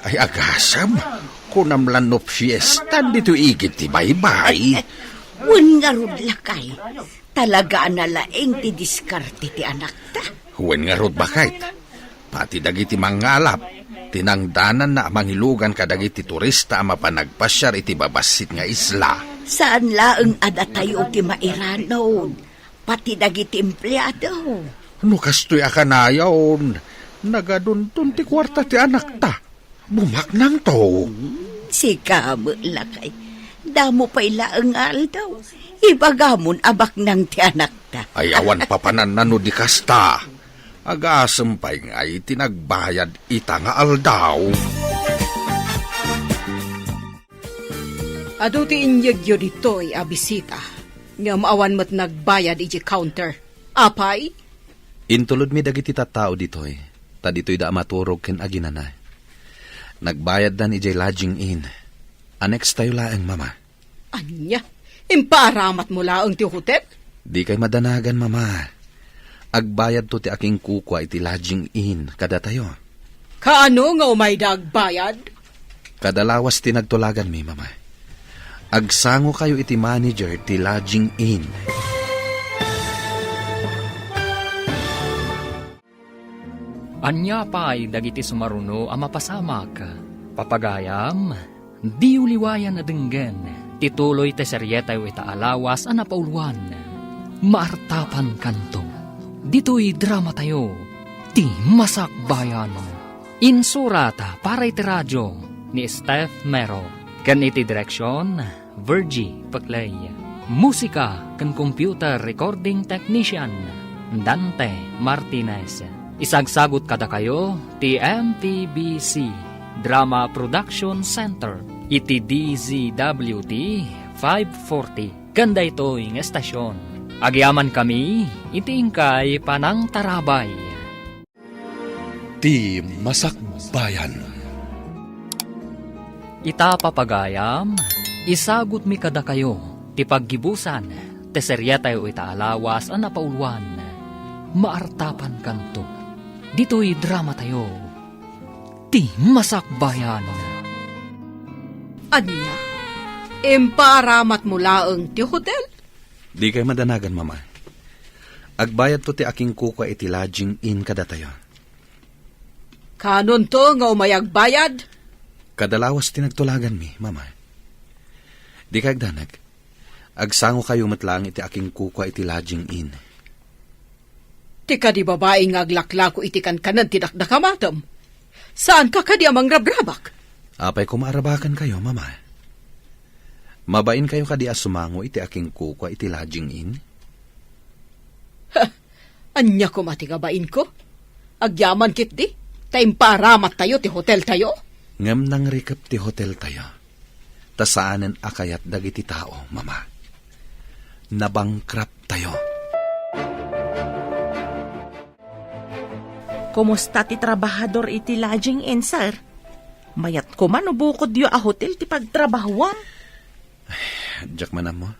Ay agasam, kunamlan no fiesta dito igit ti baybay. Wen nga rod lakay. Talaga na laeng ti diskarte ti anak ta. Huwen nga rod bakit? Pati dagiti mangalap, tinangdanan na mangilugan kadagiti turista ama panagpasyar iti babasit nga isla. Saan laeng ada tayo ti mairanon? Pati dagiti empleyado. No kastoy akanayon, nagaduntun ti kwarta ti anak ta. Bumaknang to. Sikamo lakay. Damo pa ilaeng aldaw. Ibagamon abak ng ti anak ta. Ay awan papanan nano di kasta. Agasampay nga itinagbayad ita nga aldaw. Ado ti inyagyo dito'y abisita. Nga maawan mo't nagbayad iji counter. Apay? Intulod mi dagiti tattao ditoy. Ta ditoy da maturog ken aginana. Nagbayad dan ijay lodging in. Annex tayo laeng, mama. Anya? Imparamat mo laang ti hotel? Di kay madanagan, mama. Agbayad to ti aking kukwa iti lodging in kada tayo. Kaano nga umay dagbayad? Kadalawas tinagtulagan mi, mama. Agsango kayo iti manager ti lodging in. Anya pa'y dagiti sumaruno ang mapasamak. Papagayam, di uliwayan na denggen. Tituloy te seryetay ita alawas ang napauluan. Maartapan kanto. Dito'y drama tayo. Ti Masakbayan. Insurata para iti radyo ni Steph Mero. Kan iti direksyon, Virgie Paclay. Musika ken computer recording technician Dante Martinez. Isagsagot kada kayo ti MTBC Drama Production Center iti DZWT 540. Ganda ito'y ng estasyon. Agyaman kami iti ingkay Panang Tarabay. Ti Masakbayan. Ita papagayam, isagot mi kada kayo, ti paggibusan, ti serya tayo itaalawas ang napauluan, maartapan kanto. Dito'y drama tayo, ti Masakbayan. Anya, emparamat mo laeng ti hotel? Di kay madanagan, mama. Agbayad to ti aking kuka iti lodging in kada tayo. Kanon to nga umayag bayad? Kadalawas tinagtulagan mi, mama. Di kay agdanag. Agsango kayo matlang iti aking kuka iti lodging in. Ti ka di babae nga aglaklako iti kankanan ti dakdakamatam. Saan ka kadi amang rabrabak? Apay kumaarabakan kayo, mama. Mabain kayo kadi asumango iti aking kuka iti lodging in? Anya ko matigabain ko? Agyaman kit di? Taimparamat tayo ti hotel tayo? Ngam nang rikap ti hotel tayo. Tasaanan akayat dagiti tao, mama. Nabangkrap tayo. Kumusta ti trabahador iti lodging in, sir? Mayat ko man ubukod yu a hotel ti pagtrabahuam. Diyak manam mo.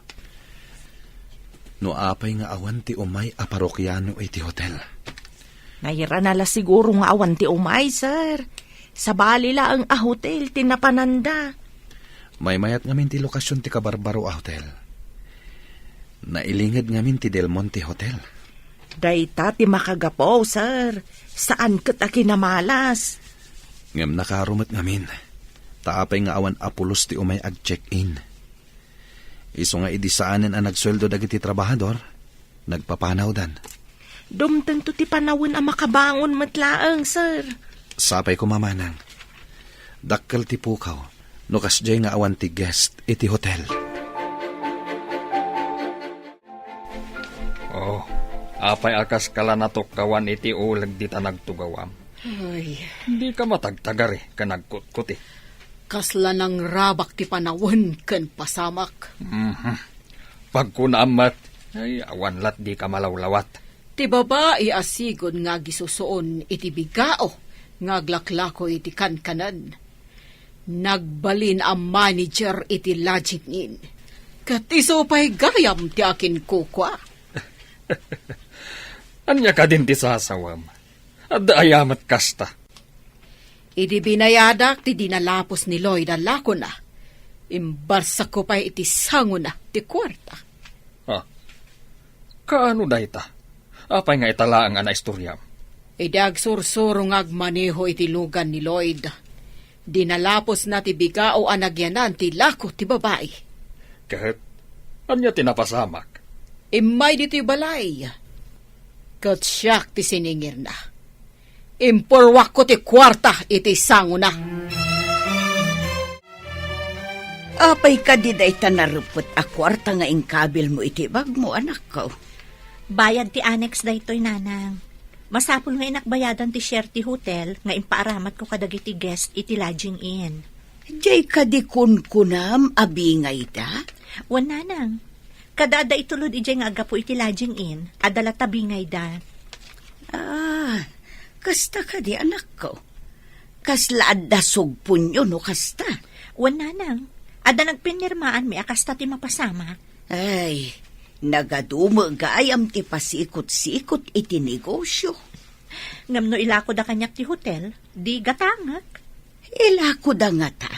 No apay nga awan ti umay a parokyano iti hotel. Nayira nala siguro nga awan ti umay, sir. Sa balila ang a hotel tinapananda. May mayat ngamin ti lokasyon ti Kabarbaro a hotel. Nailingad ngamin ti Del Monte Hotel. Dayta ti makagapaw, sir. Saan kita kinamalas? Ngam nakarumat ngamin. Taapay nga awan apulos ti umay ag check-in. Iso nga idisaanin ang nagsweldo dagiti trabahador. Nagpapanaw dan. Dumten to ti panawin ang makabangon matlaang, sir. Sapay ko mamanang. Dakkal ti pukaw. No kasjay nga awan ti guest iti hotel. Oh, apay akas kala natok kawan iti ulag di ta nagtugawam. Ay, Di ka matagtagari ka nagkutkuti. kasla ng rabak ti panawin ken pasamak. Pagkunamat, ay awan lat di ka malawlawat. Ti babae asigod nga gisusuon iti bigao nga aglaklako iti kankanan. Nagbalin ang manager iti lodging in. Kat iso pa'y gayam ti akin kukwa. Anya ka din ti sasawam. At ayamat kasta. Iti binayadak ti dinalapos ni Lloyd ang lako na. Imbarsa ko pa'y iti sango na ti kwarta. Kaano da ita? Apay nga italaang ana istoryam. Idag sursuro ngagmaneho iti lugan ni Lloyd. Dinalapos na ti bigao anagyanan ti lako ti babae. Kahit anya tinapasamak. Imay dito'y balay. Kat siyak ti siningir na. Impurwak ko ti kwarta iti sango na. Apay ka di day tanarupot a kwarta nga ingkabil mo iti bag mo, anak ko. Bayad ti annex daytoy nanang. Masapul nga inakbayadan ti share ti hotel nga impaaramat ko kadagiti guest iti lodging in. Diyay ka di kunkunam abingay da? Wan nanang. Kadada itulod ijay nga agapo iti lodging in, adala tabingay da. Kasta ka di anak ko. Kaslaad da sugpunyo no kasta. Wan nanang. Ada nagpinirmaan mi akasta ti mapasama. Ay, nagadumo gayam ti pasikot-sikot iti negosyo. Ngam no ilako da kanyak ti hotel, di gatangak. Ilako da nga ta.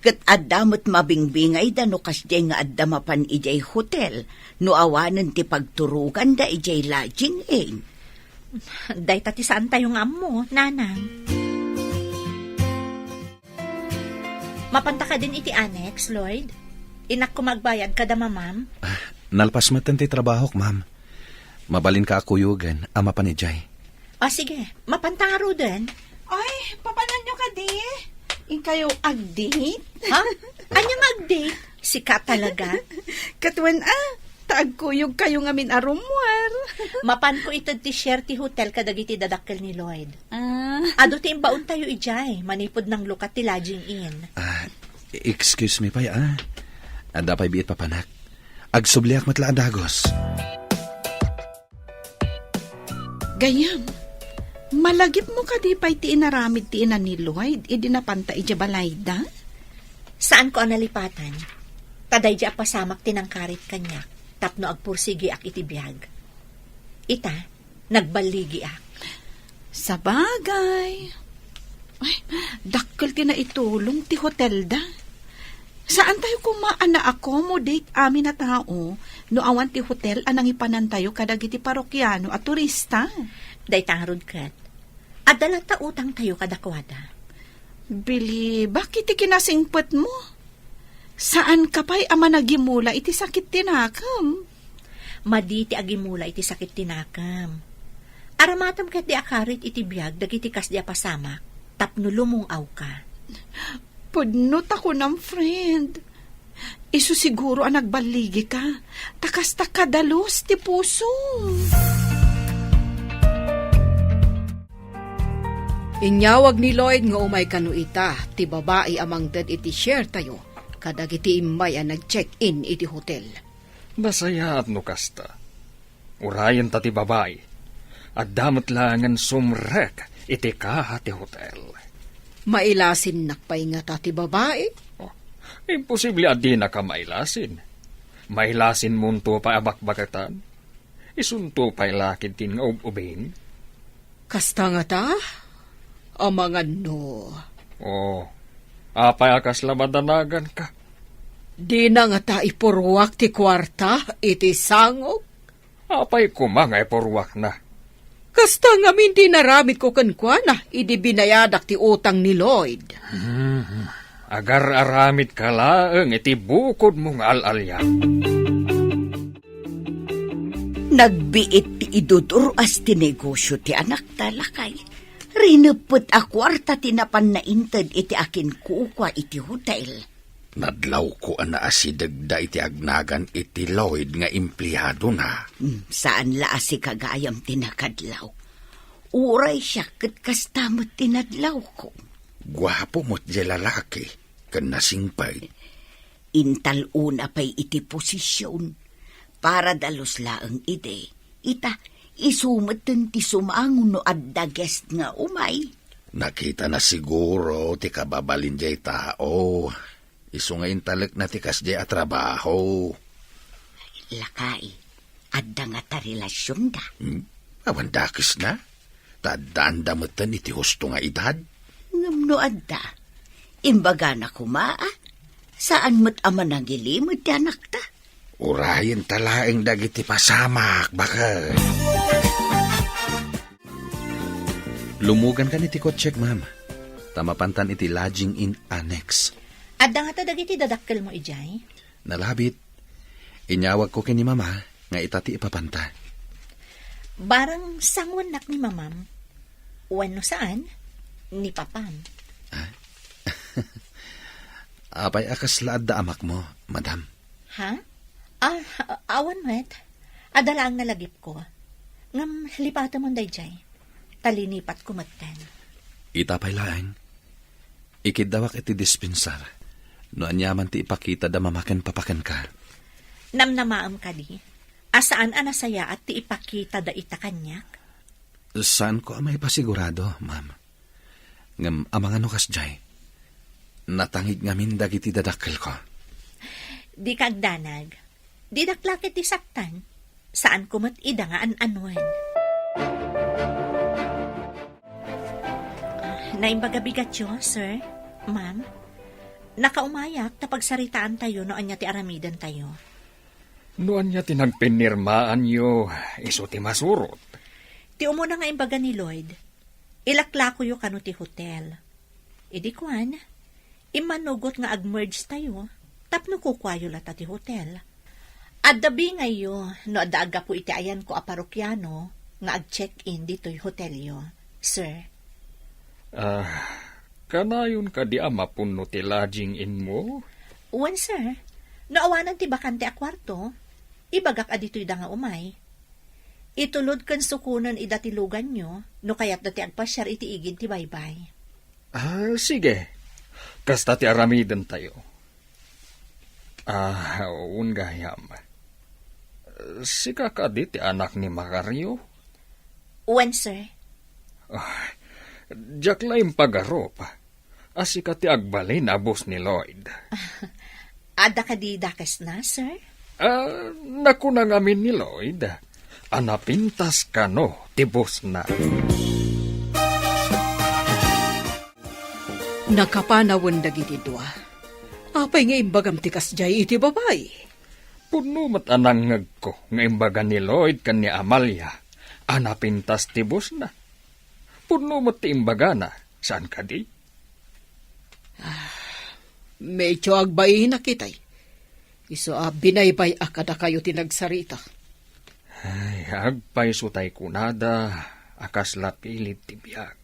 Kat addamot mabingbingay da no kasjay nga addamapan ijay hotel, no awanan ti pagturugan da ijay lodging in. Day tati saan tayong amo, nanang. Mapanta ka din iti annex, Lloyd? Inak ko magbayad kada mamam? Nalpas matan ti trabaho, ma'am. Mabalin ka akuyugan, ama pa ni Jay. Sige, mapantaro din. Ay, papanan nyo ka di? Ikayo agdate? Ha? Anyang mag-date? Sika talaga. Katuan taagkuyog kayo ngamin arumwar. Mapan ko ito ti share ti hotel kadagiti dadakkel ni Lloyd. Ah, Ado ti imbaon tayo ijay, manipod ng lukat ti lodging in. Excuse me, pay, Anda pa'y biit papanak. Agsubliak matlaan dagos. Gayam, malagip mo ka di pa'y ti inaramid ti ina ni Lloyd, idinapanta ija balayda? Saan ko analipatan? Taday di pasamak tinangkarit kanya, tapno agpursigi ak iti biyag. Ita, nagbaligi ak. Sa bagay. Ay, dakkel ti na itulong ti hotel da. Saan tayo kumaan na accommodate amin na tao no awan ti hotel anang ipanan tayo kadagiti parokyano at turista? Day tangrod kat. Adala ta utang tayo kadakwada. Bili, bakit ti kinasingpet mo? Saan ka pa'y ama nagimula iti sakit tinakam? Madi ti agimula iti sakit tinakam. Aramatam kat di akarit iti biyag dagiti kas di pasamak, tapno lumungaw ka. Pudnot ako ng friend. Isu siguro ang nagbaligi ka. Takas takadalos ti puso. Inyawag ni Lloyd nga umay kanu ita, ti babae amang dad iti share tayo, kadag iti imay ang nag-check-in iti hotel. Basaya at nukasta. Urayan ta ti babae. At damat langan sumrek iti kaha ti hotel. Mailasin nakpay nga ta ti babae. Imposible at di na ka mailasin. Mailasin munto pa abakbakatan. Isunto pa ilakid tin nga ubing. Kasta nga ta? Amangan no. Apay akas labadanagan ka. Di na nga ta ipurwak ti kwarta iti sangok. Apay kumangay porwak na. Kasta nga minti naramit ko kankwana, idi binayadak ti utang ni Lloyd. Agar aramit ka laeng iti bukod mong alalya. nagbiit ti idudur as ti negosyo ti anak talakay. Rinupot a kwarta tinapan na inted iti akin kukwa iti hotel. Nadlaw ko ana asidagda iti agnagan iti Lloyd nga empleyado na. Saan la asi kagayam tinakadlaw? Uray siya kat kastamot tinadlaw ko. Gwapo mo't di lalaki, kan nasingpay. Intal una pa'y iti posisyon. Para dalos laang ide. Ita, isumatan ti sumangon no adda guest nga umay. Nakita na siguro ti kababalin jay tao. Isu nga intalek na ti kas jay a trabaho. Lakay, adda nga ta relasyon da. Awan dakis na. Tadaan damatan iti husto nga edad. Ngam no adda. Imbaga na kumaa. Saan mo't ama nang gilimod ti anak ta? Urayan talaeng dagiti pasamak, bakal. Lumugan ka ni ti kotsek, ma'am. Tamapantan iti lodging in annex. Adda nga ta dagiti dadakkel mo ijay? Nalabit. Inyawag ko kini mama nga itati ipapanta. Barang sangwan nak ni mamam. Wano saan? Ni papam. Apay akas laad da amak mo, madam. Ha? Awan met. Adala ang nalagip ko. Ngam lipata mo dayjay. Talinipat ko matan. Itapay laeng. Ikidawak iti dispensar. No anyaman ti ipakita da mamaken papaken ka. Namnamaam ka di. Asaan anasaya at ti ipakita da ita kanyak? Saan ko amay pasigurado, ma'am? Ngam amang ano kas jay. Natangig ngamin dagiti dadakkel ko. Di kagdanag. Di daklakit ti saktan. Saan ko mat ida nga an-anuan. Naimbaga-bigat yo, sir, ma'am. Nakaumayak tapagsaritaan tayo no anya ti aramidan tayo. Noan niya tinagpinirmaan yo, iso ti masurot. Ti umuna nga imbaga ni Lloyd. Ilaklako yo kano ti hotel. Idi kwan, imanugot nga agmerge tayo, tapno kukwayo lata ti hotel. Addabi ngayo, no adaaga po iti ayan ko a parokyano, nga ag-check-in dito'y hotel yo, sir. Kanayon ka di ama puno ti lodging in mo? Uwan, sir. Naawanan ti bakante a kwarto, ibagak adito'y da nga umay. Itulod kan sukunan idatilugan nyo, no kayat dati agpasyar iti igid ti baybay. Sige. Kasta ti aramiden tayo. Ungayam. Sika ka di ti anak ni Macario? When, sir? Diyak laing pag-arop. Asika ti agbalin abos ni Lloyd. Ada ka di dakes na, sir? Naku na ngamin ni Lloyd. Anapintas ka no, tibos na. Nakapanawan dagiti dua. Apay nga imbagam tikas jay iti babay. Puno mat anang ngag ko, nga imbaga ni Lloyd kan ni Amalia. Anapintas tibos na. Puno mat ti imbaga na, saan ka di? Medyo agbayin na kitay. Iso binaybay akada kayo tinagsarita. Ay, agpay sutay kunada, akas lapilit ti biyag.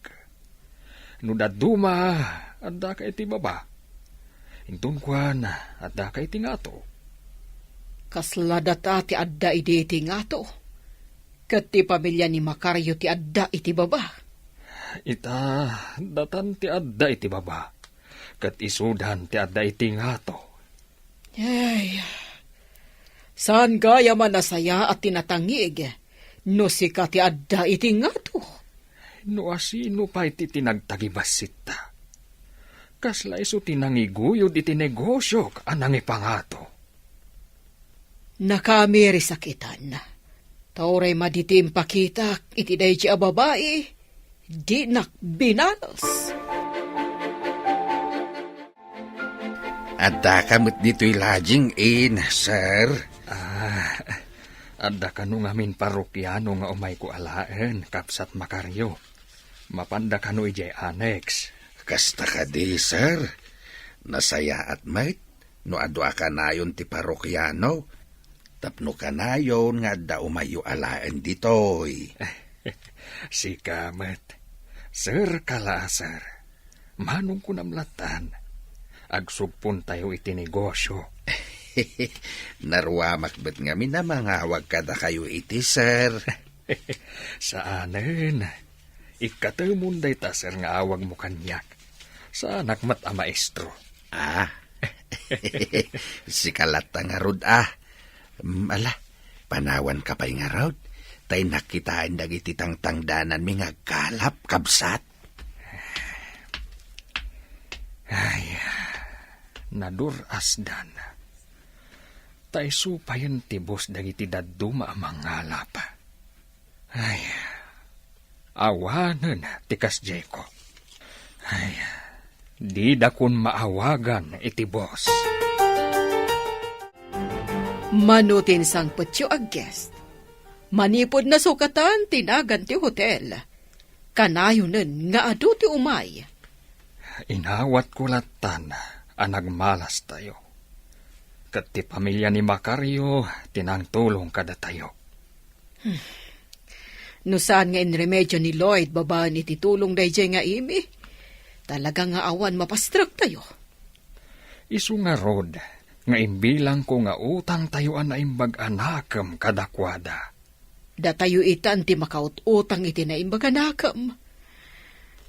Nudaduma, adda ka iti baba. Intun kwan, adda ka iti ngato. Kasladata ti adda iti iti ngato. Kat ti pamilya ni Macario ti adda iti baba. Ita, datan ti adda iti baba. Kat isudan ti adda iti ngato. Ay, saan gaya man nasaya at tinatangig, no sika ti adda iti ngato. No asino pa iti tinagtagibasit ta. Kasla iso tinangiguyod iti negosyo anang ipangato. Nakamiri sakitan. Tauray maditim pakitak iti dayji a babae, di nakbinalos. Adda kamot dito'y lodging in, sir. Adda ka no ngamin parokyano nga umay ko alaen, kapsat Macario. Mapanda ka no ijay annex. Kasta ka di, sir. Nasaya at mait, no adwa ka nayon ti parokyano. Tapno ka nayon nga adda umayo alaen ditoy. Si kamat. Sir kala, sir. Manong ko namlatan. Agsugpon tayo iti negosyo. Narwamak bet nga minamangawag kada kayo iti, sir. Saanen? Ikatamunday ta, sir, nga awag mo kanyak. Sa anak mat a maestro. Si kalata nga rod, ala, panawan ka pa'y nga rod. Tay nakitaan dagiti tangtangdanan mi nga kalap, kabsat. Ay, naduras-dan. Tay supayan tibos dagiti daduma amang ngalap. Ay, awanan tikas Jeko. Ay, di dakon maawagan iti boss. Manutin sang petyo ag guest. Manipod na sukatan tinagan ti hotel. Kanayonen nga adu ti umay. Inawat kulatan anagmalas tayo. Kat ti pamilya ni Macario, tinangtulong kada tayo. No saan nga inremedyo ni Lloyd babaan iti tulong dayjay nga imi? Talaga nga awan mapastrak tayo. Isu nga rod, nga imbilang ko nga utang tayo na imbag anakam kadakwada. Da tayo itan ti makaut-utang iti na imbag anakam.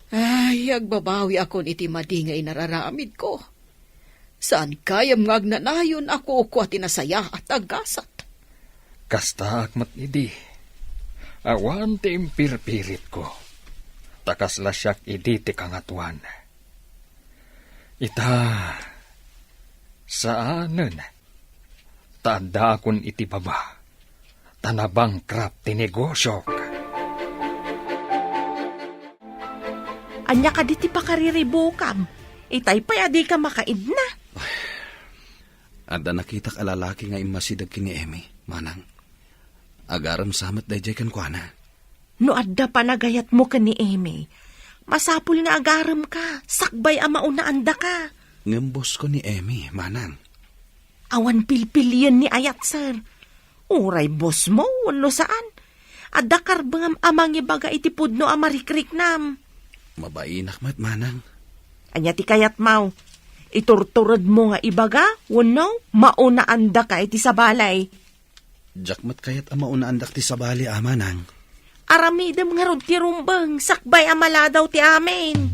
Ay, agbabawi akon iti madi nga inararamid ko. Saan kayam nga agnanayon ako ko at inasaya at agasat? Kasta akmat idi. Awan ti impirpirit ko. Takas lasyak idi ti kangatuan. Ita, saanen? Tanda akon iti baba. Tanabang krap ti negosyo. Anya ka di ti pakariribukam. Itay pa'y adi ka makaid na. Adda nakita ka lalaki nga imasidag kini Emi, manang. Agaram samat dayjay kan kuana. No adda pa nagayat mo ka ni Amy. Masapul nga agaram ka. Sakbay ama unaanda ka. Ngembos ko ni Emi, manang. Awan pilpilian ni ayat, sir. Uray boss mo, no saan? Adda karbangam amang ibaga itipud no amarikrik nam. Mabainak mat, manang. Anya ti kayat mau. Iturturad mo nga ibaga, wano, maunaan da ka iti sa balay. Jakmat kayat ang maunaandak ti sabali, amanang. Aramidam nga rod ti rumbang, sakbay amala daw ti amin.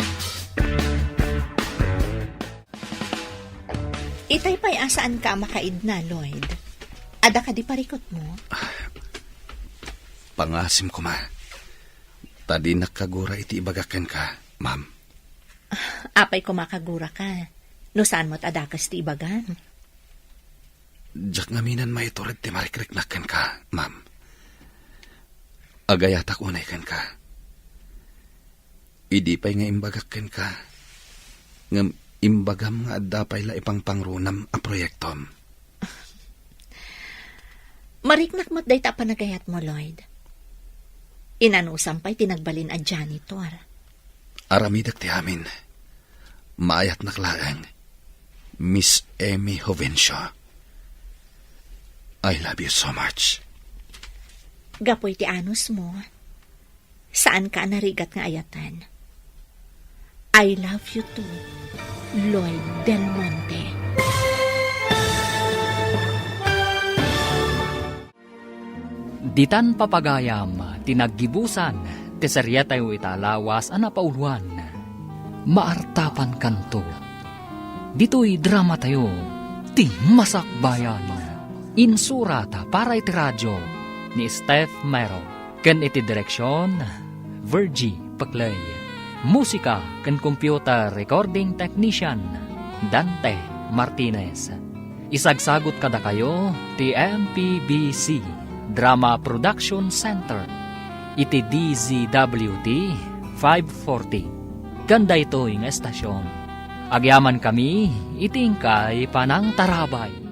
Itay pa'y asaan ka makaid na, Lloyd? Ada ka di parikot mo? Pangasim ko, ma. Tadi nakagura iti ibagakan ka, ma'am. Apay ko makagura ka. No saan mo't adakas ti ibagan? Jak ngaminan maiturid ti marikriknakan ka, ma'am. Agayatak unay kan ka. Idi pa'y nga imbagakan ka. Ngam imbagam nga adapay la ipang pangrunam a proyektom. Mariknak mo't day ta panagayat mo, Lloyd. Inanusam pa'y tinagbalin a janitor. Aramidak ti amin. Maayat naklaang. Miss Amy Hovencio. I love you so much. Gapoy ti anus mo. Saan ka narigat nga ayatan? I love you too, Lloyd Del Monte. Ditan papagayam, tinaggibusan, teseryatay italawas, anapauluan. Maartapan kanto. Dito'y drama tayo, ti masakbayan. Insurata para iti radyo ni Steph Mero. Ken iti direksyon, Virgie Paclay. Musika ken computer recording technician, Dante Martinez. Isagsagot kada kayo, ti MPBC Drama Production Center. Iti DZWT 540. Ganda ito yung estasyon. Agyaman kami, itingkay panang tarabay.